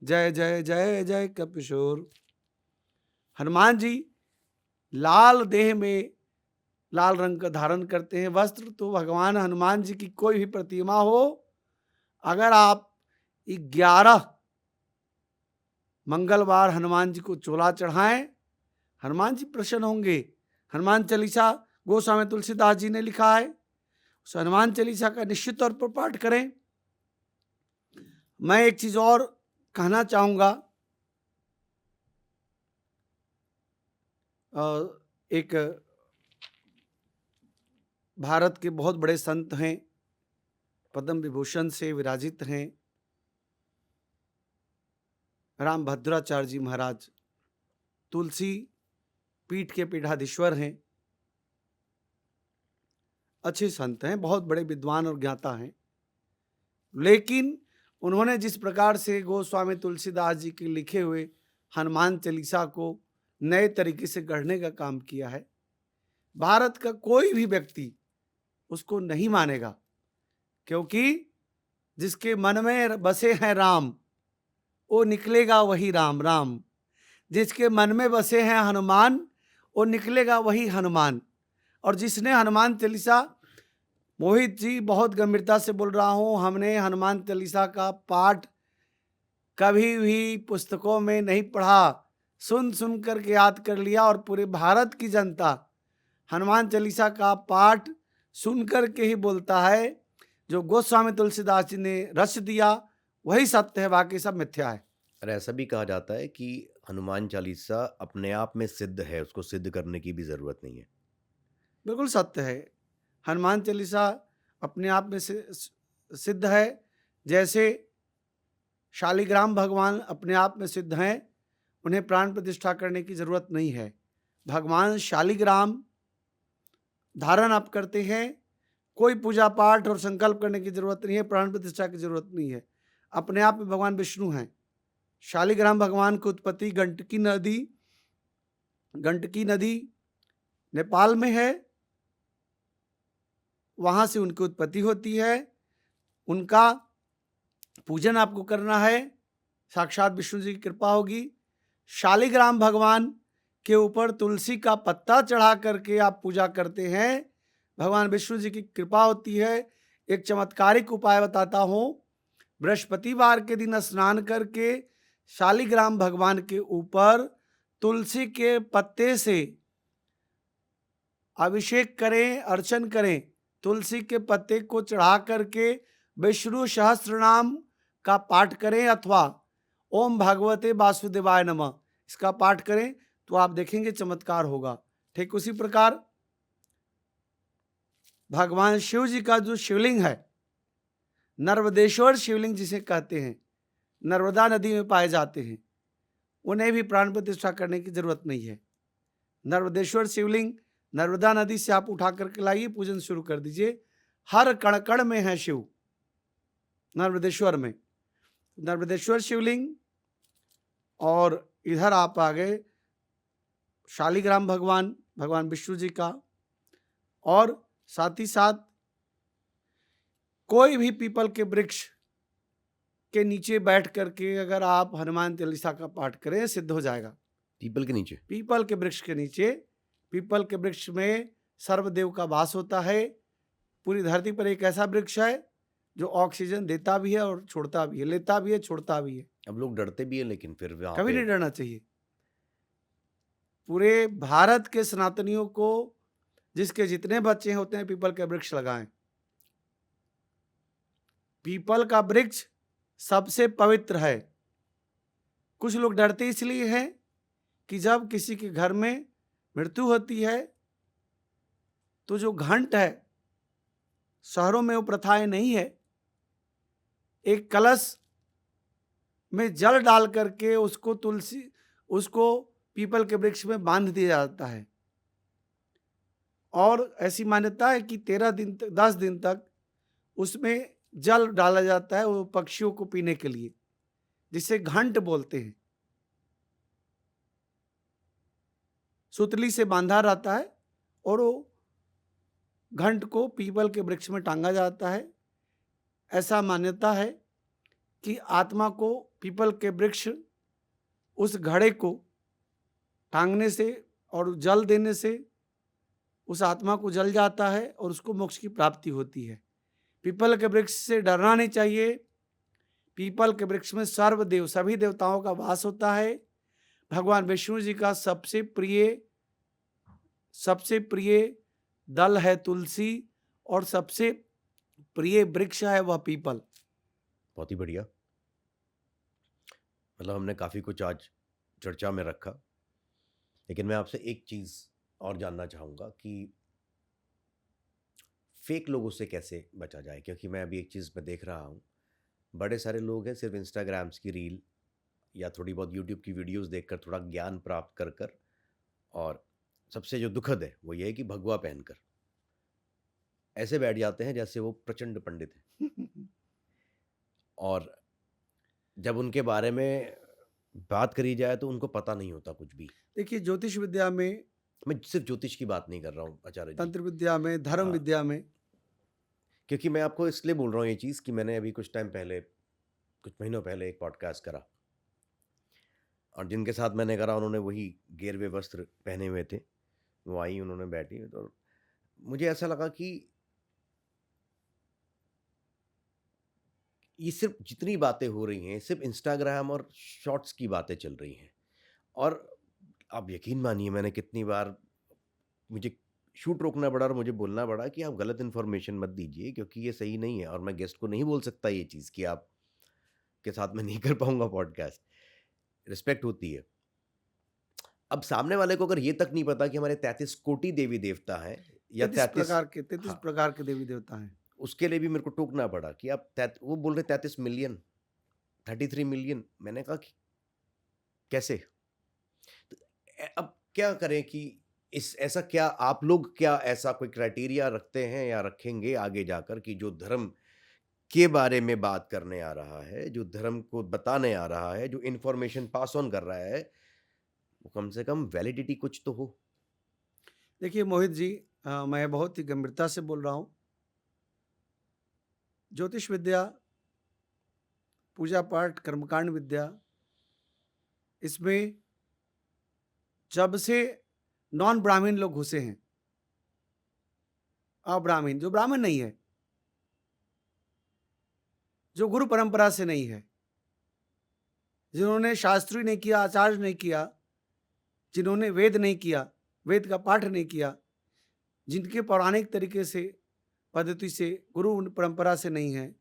जय जय जय जय कपिशोर। हनुमान जी लाल देह में लाल रंग का धारण करते हैं वस्त्र। तो भगवान हनुमान जी की कोई भी प्रतिमा हो, अगर आप 11 मंगलवार हनुमान जी को चोला चढ़ाएं, हनुमान जी प्रसन्न होंगे। हनुमान चालीसा गोस्वामी तुलसीदास जी ने लिखा है, उस हनुमान चालीसा का निश्चित तौर पर पाठ करें। मैं एक चीज और कहना चाहूंगा, एक भारत के बहुत बड़े संत हैं, पद्म विभूषण से विराजित हैं, राम भद्राचार्य जी महाराज, तुलसी पीठ के पीठाधीश्वर हैं, अच्छे संत हैं, बहुत बड़े विद्वान और ज्ञाता हैं। लेकिन उन्होंने जिस प्रकार से गोस्वामी तुलसीदास जी के लिखे हुए हनुमान चालीसा को नए तरीके से गढ़ने का काम किया है, भारत का कोई भी व्यक्ति उसको नहीं मानेगा। क्योंकि जिसके मन में बसे हैं राम, वो निकलेगा वही राम राम। जिसके मन में बसे हैं हनुमान, वो निकलेगा वही हनुमान। और जिसने हनुमान चालीसा, मोहित जी बहुत गंभीरता से बोल रहा हूँ, हमने हनुमान चालीसा का पाठ कभी भी पुस्तकों में नहीं पढ़ा, सुन सुन करके याद कर लिया। और पूरे भारत की जनता हनुमान चालीसा का पाठ सुन करके ही बोलता है, जो गोस्वामी तुलसीदास जी ने रच दिया वही सत्य है, बाकी सब मिथ्या है। और ऐसा भी कहा जाता है कि हनुमान चालीसा अपने आप में सिद्ध है, उसको सिद्ध करने की भी ज़रूरत नहीं है। बिल्कुल सत्य है, हनुमान चालीसा अपने आप में सिद्ध है। जैसे शालिग्राम भगवान अपने आप में सिद्ध हैं, उन्हें प्राण प्रतिष्ठा करने की जरूरत नहीं है। भगवान शालिग्राम धारण आप करते हैं, कोई पूजा पाठ और संकल्प करने की जरूरत नहीं है, प्राण प्रतिष्ठा की जरूरत नहीं है, अपने आप में भगवान विष्णु हैं। शालिग्राम भगवान की उत्पत्ति गंडकी नदी नेपाल में है, वहां से उनकी उत्पत्ति होती है। उनका पूजन आपको करना है, साक्षात विष्णु जी की कृपा होगी। शालिग्राम भगवान के ऊपर तुलसी का पत्ता चढ़ा करके आप पूजा करते हैं, भगवान विष्णु जी की कृपा होती है। एक चमत्कारिक उपाय बताता हूँ, बृहस्पतिवार के दिन स्नान करके शालिग्राम भगवान के ऊपर तुलसी के पत्ते से अभिषेक करें, अर्चन करें। तुलसी के पत्ते को चढ़ा करके विष्णु सहस्त्र नाम का पाठ करें अथवा ओम भगवते वासुदेवाय नमः इसका पाठ करें, तो आप देखेंगे चमत्कार होगा। ठीक उसी प्रकार भगवान शिव जी का जो शिवलिंग है, नर्मदेश्वर शिवलिंग जिसे कहते हैं, नर्मदा नदी में पाए जाते हैं, उन्हें भी प्राण प्रतिष्ठा करने की जरूरत नहीं है। नर्मदेश्वर शिवलिंग नर्मदा नदी से आप उठा करके लाइए, पूजन शुरू कर दीजिए। हर कण कण में है शिव, नर्मदेश्वर में नर्मदेश्वर शिवलिंग। और इधर आप आ गए शालिग्राम भगवान, भगवान विष्णु जी का। और साथ ही साथ कोई भी पीपल के वृक्ष के नीचे बैठ करके अगर आप हनुमान चालीसा का पाठ करें, सिद्ध हो जाएगा। पीपल के नीचे? पीपल के वृक्ष के नीचे। पीपल के वृक्ष में सर्वदेव का वास होता है। पूरी धरती पर एक ऐसा वृक्ष है जो ऑक्सीजन देता भी है और छोड़ता भी है, लेता भी है, छोड़ता भी है। अब लोग डरते भी हैं, लेकिन फिर वहाँ कभी पे नहीं डरना चाहिए। पूरे भारत के सनातनियों को जिसके जितने बच्चे होते हैं पीपल के वृक्ष लगाएं। पीपल का वृक्ष सबसे पवित्र है। कुछ लोग डरते इसलिए हैं कि जब किसी के घर में मृत्यु होती है तो जो घंट है, शहरों में वो प्रथाएं नहीं है, एक कलश में जल डाल करके उसको पीपल के वृक्ष में बांध दिया जाता है और ऐसी मान्यता है कि 10 दिन तक उसमें जल डाला जाता है वो पक्षियों को पीने के लिए, जिसे घंट बोलते हैं। सुतली से बांधा रहता है और वो घंट को पीपल के वृक्ष में टांगा जाता है। ऐसा मान्यता है कि आत्मा को पीपल के वृक्ष उस घड़े को टांगने से और जल देने से उस आत्मा को जल जाता है और उसको मोक्ष की प्राप्ति होती है। पीपल के वृक्ष से डरना नहीं चाहिए। पीपल के वृक्ष में सर्वदेव सभी देवताओं का वास होता है। भगवान विष्णु जी का सबसे प्रिय दल है तुलसी और सबसे प्रिय वृक्ष है वह पीपल। बहुत ही बढ़िया। मतलब हमने काफ़ी कुछ आज चर्चा में रखा, लेकिन मैं आपसे एक चीज़ और जानना चाहूँगा कि फेक लोगों से कैसे बचा जाए, क्योंकि मैं अभी एक चीज़ में देख रहा हूँ, बड़े सारे लोग हैं सिर्फ इंस्टाग्राम्स की रील या थोड़ी बहुत यूट्यूब की वीडियोस देखकर थोड़ा ज्ञान प्राप्त कर कर, और सबसे जो दुखद है वो ये है कि भगवा पहनकर ऐसे बैठ जाते हैं जैसे वो प्रचंड पंडित हैं, और जब उनके बारे में बात करी जाए तो उनको पता नहीं होता कुछ भी। देखिए, ज्योतिष विद्या में, मैं सिर्फ ज्योतिष की बात नहीं कर रहा हूँ आचार्य जी, तंत्र विद्या में, धर्म हाँ, विद्या में, क्योंकि मैं आपको इसलिए बोल रहा हूँ ये चीज़ कि मैंने अभी कुछ महीनों पहले एक पॉडकास्ट करा, और जिनके साथ मैंने करा उन्होंने वही गेरवे वस्त्र पहने हुए थे। वो आई, उन्होंने बैठी, तो मुझे ऐसा लगा कि ये सिर्फ जितनी बातें हो रही हैं सिर्फ इंस्टाग्राम और शॉर्ट्स की बातें चल रही हैं, और आप यकीन मानिए मैंने कितनी बार मुझे शूट रोकना पड़ा और मुझे बोलना पड़ा कि आप गलत इन्फॉर्मेशन मत दीजिए क्योंकि ये सही नहीं है, और मैं गेस्ट को नहीं बोल सकता ये चीज़ कि आप के साथ मैं नहीं कर पाऊंगा पॉडकास्ट। रिस्पेक्ट होती है। अब सामने वाले को अगर ये तक नहीं पता कि हमारे 33 कोटि देवी देवता हैं या 33 33 हाँ, प्रकार के देवी देवता हैं, उसके लिए भी मेरे को टोकना पड़ा कि आप वो बोल रहे 33 मिलियन, 33 मिलियन। मैंने कहा कि कैसे? तो अब क्या करें कि ऐसा क्या आप लोग क्या ऐसा कोई क्राइटेरिया रखते हैं या रखेंगे आगे जाकर कि जो धर्म के बारे में बात करने आ रहा है, जो धर्म को बताने आ रहा है, जो इन्फॉर्मेशन पास ऑन कर रहा है, वो कम से कम वैलिडिटी कुछ तो हो? देखिए मोहित जी, मैं बहुत ही गंभीरता से बोल रहा हूँ। ज्योतिष विद्या, पूजा पाठ, कर्मकांड विद्या, इसमें जब से नॉन ब्राह्मण लोग घुसे हैं, अब्राह्मण जो ब्राह्मण नहीं है, जो गुरु परंपरा से नहीं है, जिन्होंने शास्त्री नहीं किया, आचार्य नहीं किया, जिन्होंने वेद नहीं किया, वेद का पाठ नहीं किया, जिनके पौराणिक तरीके से पद्धति से गुरु परंपरा से नहीं है,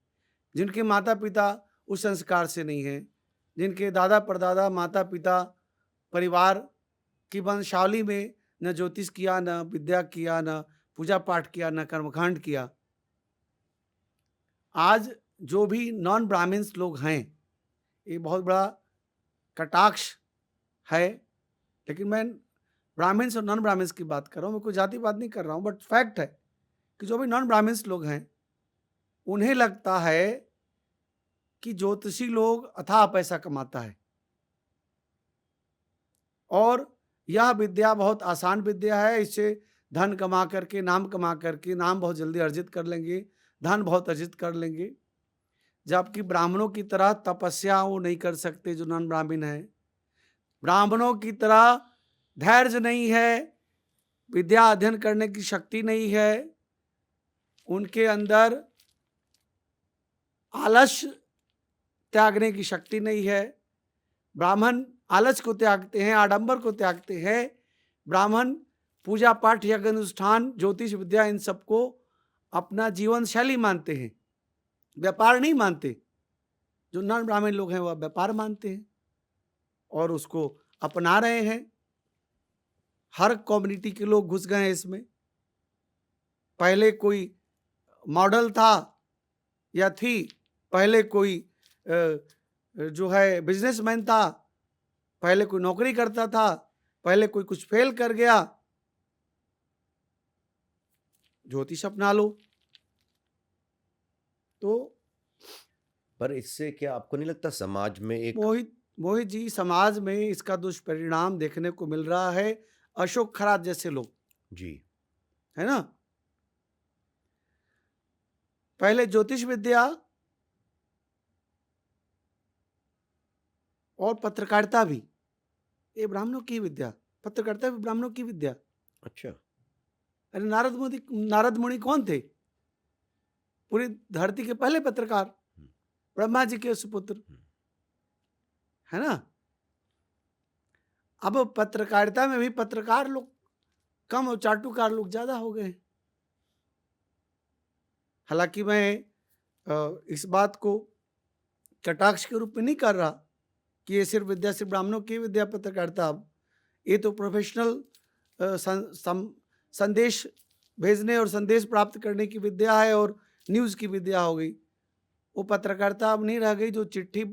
जिनके माता पिता उस संस्कार से नहीं है, जिनके दादा परदादा माता पिता परिवार की वंशावली में न ज्योतिष किया, न विद्या किया, न पूजा पाठ किया, न कर्मकांड किया, आज जो भी नॉन ब्राह्मण्स लोग हैं, ये बहुत बड़ा कटाक्ष है। लेकिन मैं ब्राह्मण्स और नॉन ब्राह्मण्स की बात कर रहा हूँ, मैं कोई जाति बात नहीं कर रहा हूँ, बट फैक्ट है कि जो भी नॉन ब्राह्मण्स लोग हैं उन्हें लगता है कि ज्योतिषी लोग अथाह पैसा कमाता है और यह विद्या बहुत आसान विद्या है, इससे धन कमा करके, नाम कमा करके, नाम बहुत जल्दी अर्जित कर लेंगे, धन बहुत अर्जित कर लेंगे। जबकि ब्राह्मणों की तरह तपस्या वो नहीं कर सकते जो नॉन ब्राह्मण है, ब्राह्मणों की तरह धैर्य नहीं है, विद्या अध्ययन करने की शक्ति नहीं है, उनके अंदर आलस्य त्यागने की शक्ति नहीं है। ब्राह्मण आलस्य को त्यागते हैं, आडंबर को त्यागते हैं, ब्राह्मण पूजा पाठ यज्ञ अनुष्ठान ज्योतिष विद्या इन सबको अपना जीवन शैली मानते हैं, व्यापार नहीं मानते। जो नॉन ब्राह्मण लोग हैं वह व्यापार मानते हैं और उसको अपना रहे हैं। हर कम्युनिटी के लोग घुस गए हैं इसमें। पहले कोई मॉडल था या थी, पहले कोई जो है बिजनेसमैन था, पहले कोई नौकरी करता था, पहले कोई कुछ फेल कर गया, ज्योतिष अपना लो। तो पर इससे क्या आपको नहीं लगता समाज में एक मोहित जी, समाज में इसका दुष्परिणाम देखने को मिल रहा है। अशोक खरात जैसे लोग, जी है ना, पहले ज्योतिष विद्या और पत्रकारिता भी ये ब्राह्मणों की विद्या, पत्रकारिता भी ब्राह्मणों की विद्या। अच्छा अरे नारद मुनि कौन थे? पूरी धरती के पहले पत्रकार, ब्रह्मा जी के सुपुत्र, है ना। अब पत्रकारिता में भी पत्रकार लोग कम और चाटुकार लोग ज्यादा हो गए। हालांकि मैं इस बात को कटाक्ष के रूप में नहीं कर रहा कि ये सिर्फ विद्या सिर्फ ब्राह्मणों की विद्या पत्रकारिता। अब ये तो प्रोफेशनल संदेश भेजने और संदेश प्राप्त करने की विद्या है और न्यूज़ की विद्या हो गई। वो पत्रकारिता अब नहीं रह गई। जो चिट्ठी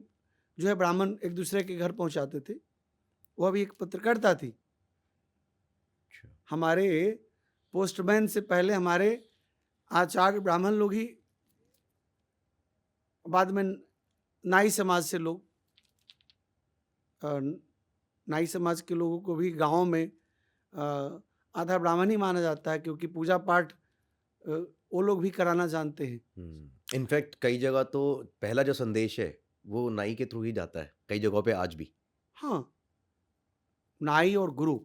जो है ब्राह्मण एक दूसरे के घर पहुंचाते थे, वो अभी एक पत्रकारिता थी। हमारे पोस्टमैन से पहले हमारे आचार्य ब्राह्मण लोग ही, बाद में नाई समाज से लोग, नाई समाज के लोगों को भी गाँव में आधा ब्राह्मण ही माना जाता है, क्योंकि पूजा पाठ वो लोग भी कराना जानते हैं। इनफैक्ट कई जगह तो पहला जो संदेश है वो नाई के थ्रू ही जाता है, कई जगहों पे आज भी। हाँ, नाई और गुरु,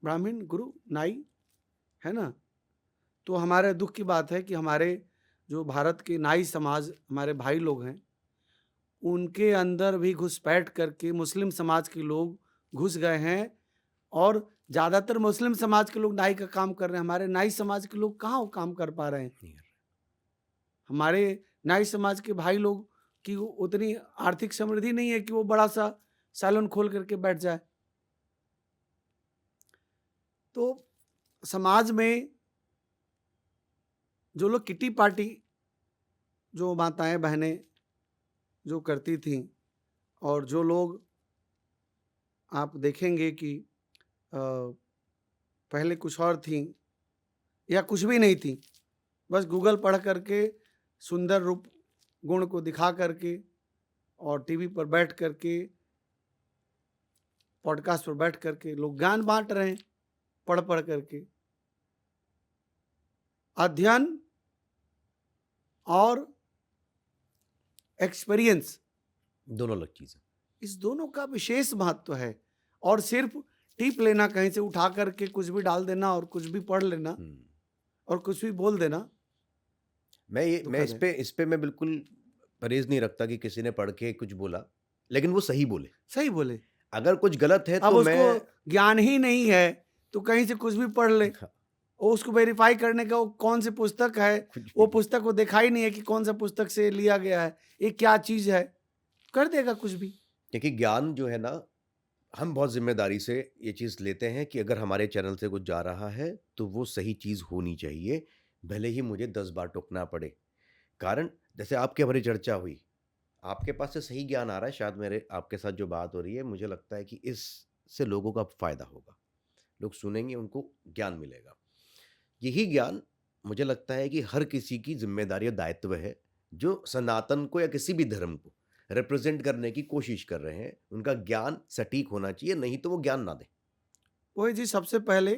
ब्राह्मण गुरु नाई, है ना। तो हमारे दुख की बात है कि हमारे जो भारत के नाई समाज, हमारे भाई लोग हैं, उनके अंदर भी घुसपैठ करके मुस्लिम समाज के लोग घुस गए हैं और ज़्यादातर मुस्लिम समाज के लोग नाई का काम कर रहे हैं। हमारे नाई समाज के लोग कहाँ वो काम कर पा रहे हैं? हमारे नाई समाज के भाई लोग की उतनी आर्थिक समृद्धि नहीं है कि वो बड़ा सा सैलून खोल करके बैठ जाए। तो समाज में जो लोग किटी पार्टी, जो माताएं बहनें जो करती थीं, और जो लोग आप देखेंगे कि पहले कुछ और थीं या कुछ भी नहीं थी, बस गूगल पढ़ करके सुंदर रूप गुण को दिखा करके और टीवी पर बैठ करके, पॉडकास्ट पर बैठ करके लोग ज्ञान बांट रहे हैं पढ़ पढ़ करके। अध्ययन और एक्सपीरियंस दोनों अलग चीज़ है। इस दोनों का विशेष महत्व है। और सिर्फ टिप लेना, कहीं से उठा करके कुछ भी डाल देना और कुछ भी पढ़ लेना और कुछ भी बोल देना, मैं इस पे मैं बिल्कुल परहेज नहीं रखता कि किसी ने पढ़ के कुछ बोला, लेकिन वो सही बोले। अगर कुछ गलत है अब तो उसको ज्ञान ही नहीं है तो कहीं से कुछ भी पढ़ ले, और उसको वेरीफाई करने का वो कौन सी पुस्तक है, वो पुस्तक को देखा ही नहीं है कि कौन सा पुस्तक से लिया गया है, ये क्या चीज है, कर देगा कुछ भी। क्योंकि ज्ञान जो है ना, हम बहुत जिम्मेदारी से ये चीज़ लेते हैं कि अगर हमारे चैनल से कुछ जा रहा है तो वो सही चीज़ होनी चाहिए, भले ही मुझे 10 बार टोकना पड़े। कारण जैसे आपकी हमारी चर्चा हुई, आपके पास से सही ज्ञान आ रहा है, शायद मेरे आपके साथ जो बात हो रही है, मुझे लगता है कि इससे लोगों का फ़ायदा होगा, लोग सुनेंगे, उनको ज्ञान मिलेगा। यही ज्ञान मुझे लगता है कि हर किसी की जिम्मेदारी और दायित्व है, जो सनातन को या किसी भी धर्म को रिप्रेजेंट करने की कोशिश कर रहे हैं। उनका ज्ञान सटीक होना चाहिए, नहीं तो वो ज्ञान ना दें। वही जी, सबसे पहले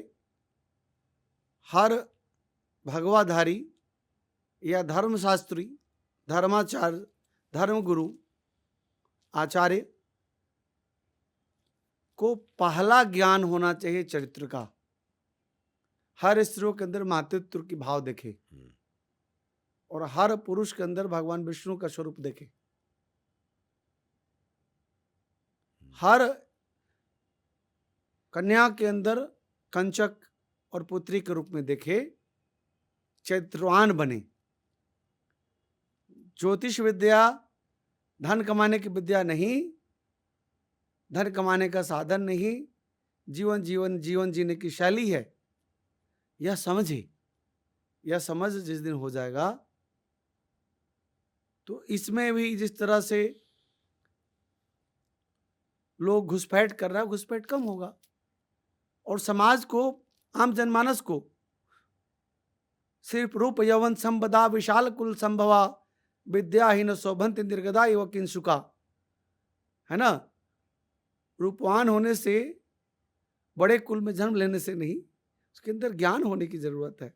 हर भगवाधारी या धर्मशास्त्री, धर्माचार्य, धर्मगुरु, आचार्य को पहला ज्ञान होना चाहिए चरित्र का। हर स्त्रियों के अंदर मातृत्व की भाव देखे और हर पुरुष के अंदर भगवान विष्णु का स्वरूप देखे। हर कन्या के अंदर कंचक और पुत्री के रूप में देखे, चैत्रवान बने। ज्योतिष विद्या धन कमाने की विद्या नहीं, धन कमाने का साधन नहीं, जीवन जीने की शैली है। यह समझे, यह समझ जिस दिन हो जाएगा तो इसमें भी जिस तरह से लोग घुसपैठ कर रहा है, घुसपैठ कम होगा और समाज को, आम जनमानस को सिर्फ रूप यौवन संपदा विशाल कुल संभवा विद्याहीन शोभंत निर्गदा एव किंसुका, है ना। रूपवान होने से, बड़े कुल में जन्म लेने से नहीं, उसके अंदर ज्ञान होने की जरूरत है।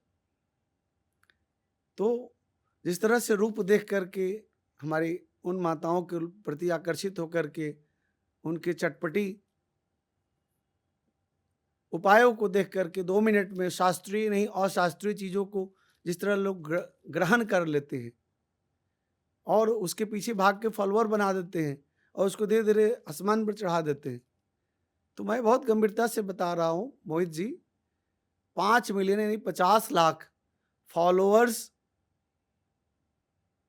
तो जिस तरह से रूप देख करके हमारी उन माताओं के प्रति आकर्षित होकर के उनके चटपटी उपायों को देख करके 2 मिनट में शास्त्रीय नहीं अशास्त्रीय चीजों को जिस तरह लोग ग्रहण कर लेते हैं और उसके पीछे भाग के फॉलोअर बना देते हैं और उसको धीरे धीरे आसमान पर चढ़ा देते हैं, तो मैं बहुत गंभीरता से बता रहा हूं मोहित जी, 5 मिलियन यानी 50 लाख फॉलोअर्स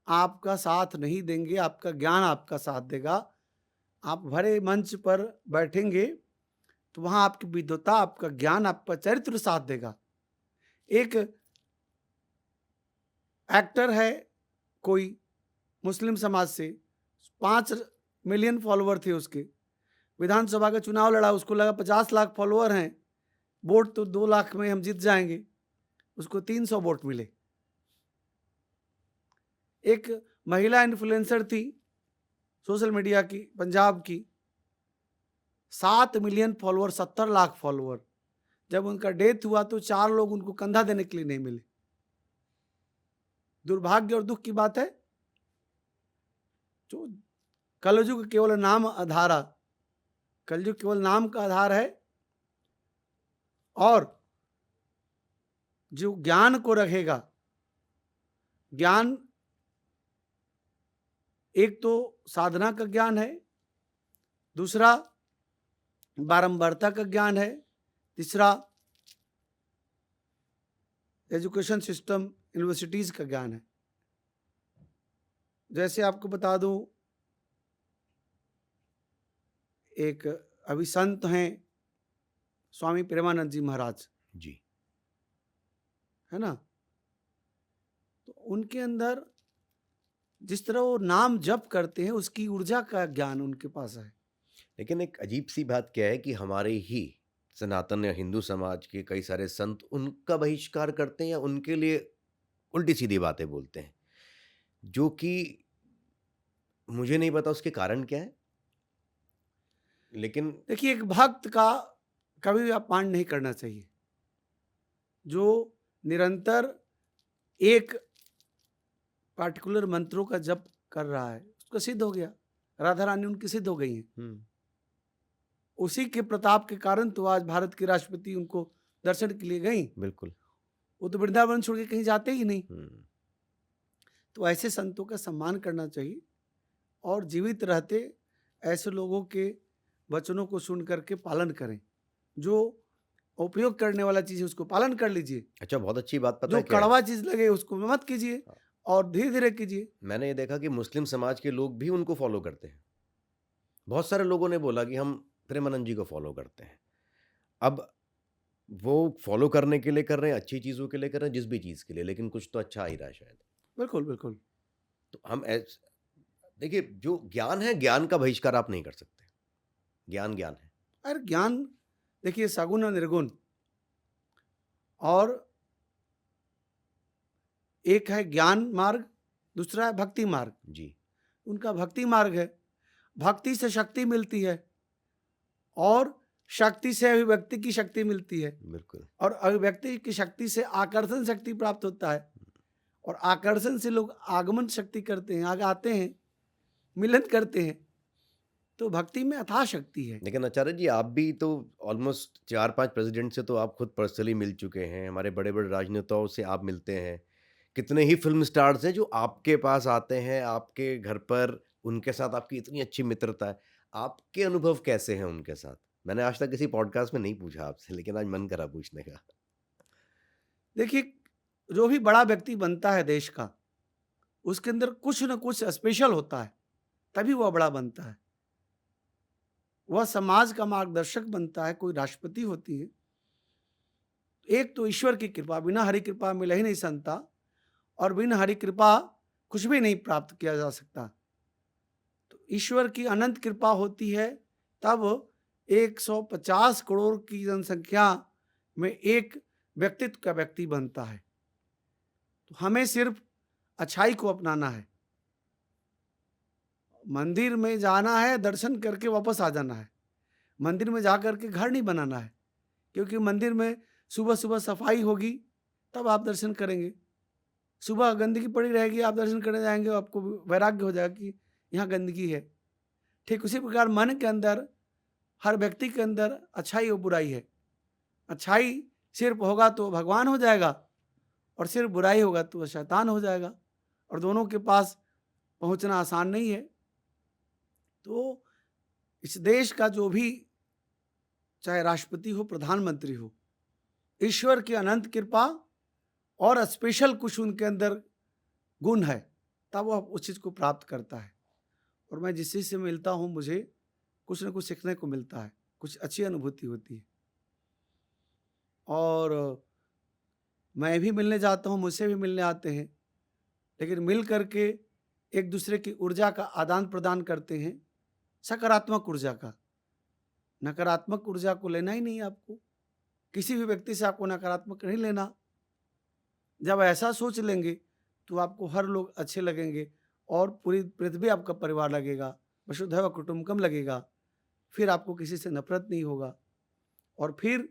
आपका साथ नहीं देंगे, आपका ज्ञान आपका साथ देगा। आप भरे मंच पर बैठेंगे तो वहां आपकी विद्वता, आपका ज्ञान, आपका चरित्र साथ देगा। एक एक्टर है कोई मुस्लिम समाज से, 5 मिलियन फॉलोअर थे उसके, विधानसभा का चुनाव लड़ा, उसको लगा 50 लाख फॉलोअर हैं, वोट तो 2 लाख में हम जीत जाएंगे, उसको 300 वोट मिले। एक महिला इन्फ्लुएंसर थी सोशल मीडिया की, पंजाब की, 7 मिलियन फॉलोअर, 70 लाख फॉलोअर। जब उनका डेथ हुआ तो 4 लोग उनको कंधा देने के लिए नहीं मिले। दुर्भाग्य और दुख की बात है, जो कलयुग केवल नाम आधारा, कलयुग केवल नाम का आधार है, और जो ज्ञान को रखेगा, ज्ञान एक तो साधना का ज्ञान है, दूसरा बारंबारता का ज्ञान है, तीसरा एजुकेशन सिस्टम, यूनिवर्सिटीज का ज्ञान है। जैसे आपको बता दूं, एक अभी संत हैं स्वामी प्रेमानंद जी महाराज जी, है ना, तो उनके अंदर जिस तरह वो नाम जप करते हैं उसकी ऊर्जा का ज्ञान उनके पास है। लेकिन एक अजीब सी बात क्या है कि हमारे ही सनातन या हिंदू समाज के कई सारे संत उनका बहिष्कार करते हैं या उनके लिए उल्टी सीधी बातें बोलते हैं, जो कि मुझे नहीं पता उसके कारण क्या है। लेकिन देखिए, एक भक्त का कभी भी अपमान नहीं करना चाहिए। जो निरंतर एक पार्टिकुलर मंत्रों का जप कर रहा है उसको सिद्ध हो गया, राधा रानी उनकी सिद्ध हो गई हैं। उसी के प्रताप के कारण तो आज भारत की राष्ट्रपति उनको दर्शन के लिए गई। बिल्कुल, वो तो वृंदावन छोड़ के कहीं जाते ही नहीं। तो ऐसे संतों का सम्मान करना चाहिए और जीवित रहते ऐसे लोगों के वचनों को सुन करके पालन करें। जो उपयोग करने वाला चीज है उसको पालन कर लीजिए। अच्छा, बहुत अच्छी बात पता जो है क्या है? कड़वा चीज लगे उसको मत कीजिए और धीरे धीरे कीजिए। मैंने ये देखा कि मुस्लिम समाज के लोग भी उनको फॉलो करते हैं। बहुत सारे लोगों ने बोला कि हम प्रेमानंद जी को फॉलो करते हैं। अब वो फॉलो करने के लिए कर रहे हैं, अच्छी चीज़ों के लिए कर रहे हैं, जिस भी चीज़ के लिए, लेकिन कुछ तो अच्छा आ ही रहा है शायद। बिल्कुल बिल्कुल। तो हम देखिए, जो ज्ञान है, ज्ञान का बहिष्कार आप नहीं कर सकते। ज्ञान ज्ञान है। अरे ज्ञान देखिए, सगुण और निर्गुण, और एक है ज्ञान मार्ग, दूसरा है भक्ति मार्ग। जी, उनका भक्ति मार्ग है। भक्ति से शक्ति मिलती है और शक्ति से अभिव्यक्ति की शक्ति मिलती है, बिल्कुल। और अभिव्यक्ति की शक्ति से आकर्षण शक्ति प्राप्त होता है, और आकर्षण से लोग आगमन शक्ति करते हैं, आगे आते हैं, मिलन करते हैं। तो भक्ति में अथाह शक्ति है। लेकिन आचार्य जी, आप भी तो ऑलमोस्ट 4-5 प्रेसिडेंट से तो आप खुद पर्सनली मिल चुके हैं। हमारे बड़े-बड़े राजनेताओं से आप मिलते हैं। कितने ही फ़िल्म स्टार्स हैं जो आपके पास आते हैं, आपके घर पर, उनके साथ आपकी इतनी अच्छी मित्रता है। आपके अनुभव कैसे हैं उनके साथ? मैंने आज तक किसी पॉडकास्ट में नहीं पूछा आपसे, लेकिन आज मन करा पूछने का। देखिए, जो भी बड़ा व्यक्ति बनता है देश का, उसके अंदर कुछ न कुछ स्पेशल होता है, तभी वह बड़ा बनता है। वह समाज का मार्गदर्शक बनता है, कोई राष्ट्रपति होती है। एक तो ईश्वर की कृपा, बिना हरि कृपा मिल ही नहीं सकता, और बिना हरि कृपा कुछ भी नहीं प्राप्त किया जा सकता। तो ईश्वर की अनंत कृपा होती है, तब 150 करोड़ की जनसंख्या में एक व्यक्तित्व का व्यक्ति बनता है। तो हमें सिर्फ अच्छाई को अपनाना है। मंदिर में जाना है, दर्शन करके वापस आ जाना है। मंदिर में जा करके घर नहीं बनाना है, क्योंकि मंदिर में सुबह सुबह सफाई होगी, तब आप दर्शन करेंगे। सुबह गंदगी पड़ी रहेगी, आप दर्शन करने जाएंगे, आपको वैराग्य हो जाएगा कि यहाँ गंदगी है। ठीक उसी प्रकार मन के अंदर, हर व्यक्ति के अंदर अच्छाई और बुराई है। अच्छाई सिर्फ होगा तो भगवान हो जाएगा, और सिर्फ बुराई होगा तो वह शैतान हो जाएगा, और दोनों के पास पहुंचना आसान नहीं है। तो इस देश का जो भी, चाहे राष्ट्रपति हो, प्रधानमंत्री हो, ईश्वर की अनंत कृपा और स्पेशल कुछ उनके अंदर गुण है, तब वह उस चीज को प्राप्त करता है। और मैं जिस चीज से मिलता हूं, मुझे कुछ न कुछ सीखने को मिलता है, कुछ अच्छी अनुभूति होती है। और मैं भी मिलने जाता हूं, मुझसे भी मिलने आते हैं, लेकिन मिल करके एक दूसरे की ऊर्जा का आदान प्रदान करते हैं, सकारात्मक ऊर्जा का। नकारात्मक ऊर्जा को लेना ही नहीं है आपको, किसी भी व्यक्ति से आपको नकारात्मक नहीं लेना। जब ऐसा सोच लेंगे तो आपको हर लोग अच्छे लगेंगे, और पूरी पृथ्वी आपका परिवार लगेगा, वसुधैव कुटुंबकम लगेगा। फिर आपको किसी से नफरत नहीं होगा। और फिर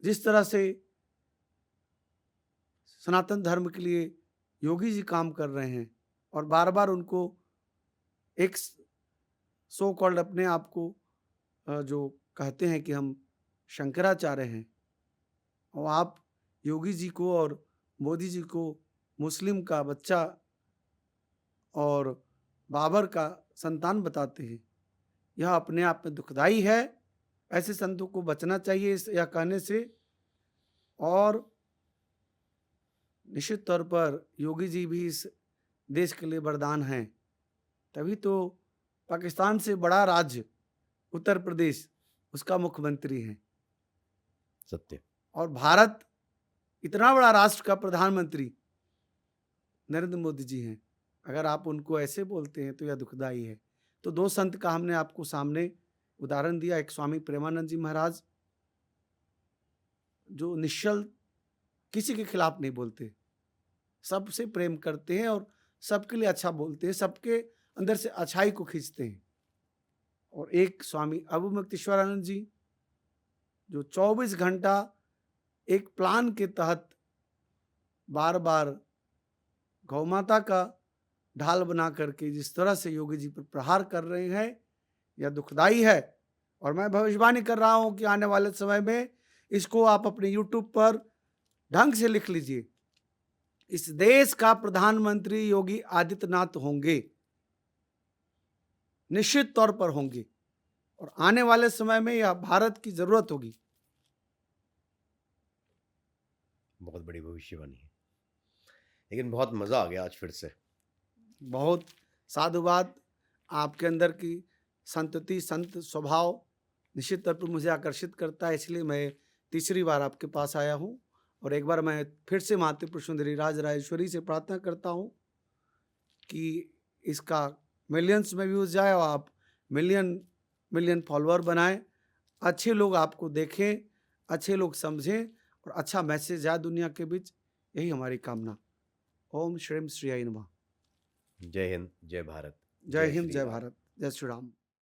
जिस तरह से सनातन धर्म के लिए योगी जी काम कर रहे हैं, और बार बार उनको एक सो कॉल्ड अपने आप को जो कहते हैं कि हम शंकराचार्य हैं, और आप योगी जी को और मोदी जी को मुस्लिम का बच्चा और बाबर का संतान बताते हैं, यह अपने आप में दुखदाई है। ऐसे संतों को बचना चाहिए इस यह कहने से। और निश्चित तौर पर योगी जी भी इस देश के लिए वरदान हैं। तभी तो पाकिस्तान से बड़ा राज्य उत्तर प्रदेश, उसका मुख्यमंत्री हैं, सत्य। और भारत इतना बड़ा राष्ट्र का प्रधानमंत्री नरेंद्र मोदी जी हैं। अगर आप उनको ऐसे बोलते हैं तो यह दुखदाई है। तो दो संत का हमने आपको सामने उदाहरण दिया। एक स्वामी प्रेमानंद जी महाराज, जो निश्चल किसी के खिलाफ नहीं बोलते, सबसे प्रेम करते हैं और सबके लिए अच्छा बोलते हैं, सबके अंदर से अच्छाई को खींचते हैं। और एक स्वामी अवमुक्तेश्वरानंद जी, जो 24 घंटा एक प्लान के तहत बार बार गौ माता का ढाल बना करके जिस तरह से योगी जी पर प्रहार कर रहे हैं, यह दुखदाई है। और मैं भविष्यवाणी कर रहा हूं कि आने वाले समय में इसको आप अपने यूट्यूब पर ढंग से लिख लीजिए, इस देश का प्रधानमंत्री योगी आदित्यनाथ होंगे, निश्चित तौर पर होंगे, और आने वाले समय में यह भारत की जरूरत होगी। बहुत बड़ी भविष्यवाणी है। लेकिन बहुत मजा आ गया आज फिर से। बहुत साधुवाद। आपके अंदर की संतति, संत स्वभाव निश्चित तौर पर मुझे आकर्षित करता है, इसलिए मैं तीसरी बार आपके पास आया हूँ। और एक बार मैं फिर से मातृ सुंदरी राज राजेश्वरी से प्रार्थना करता हूँ कि इसका मिलियंस में व्यूज जाए, और आप मिलियन फॉलोअर बनाएं, अच्छे लोग आपको देखें, अच्छे लोग समझें, और अच्छा मैसेज जाए दुनिया के बीच। यही हमारी कामना। ओम श्रीम श्री आई नमः। जय हिंद, जय भारत, जय हिंद, श्री जय राम। भारत, जय श्री राम।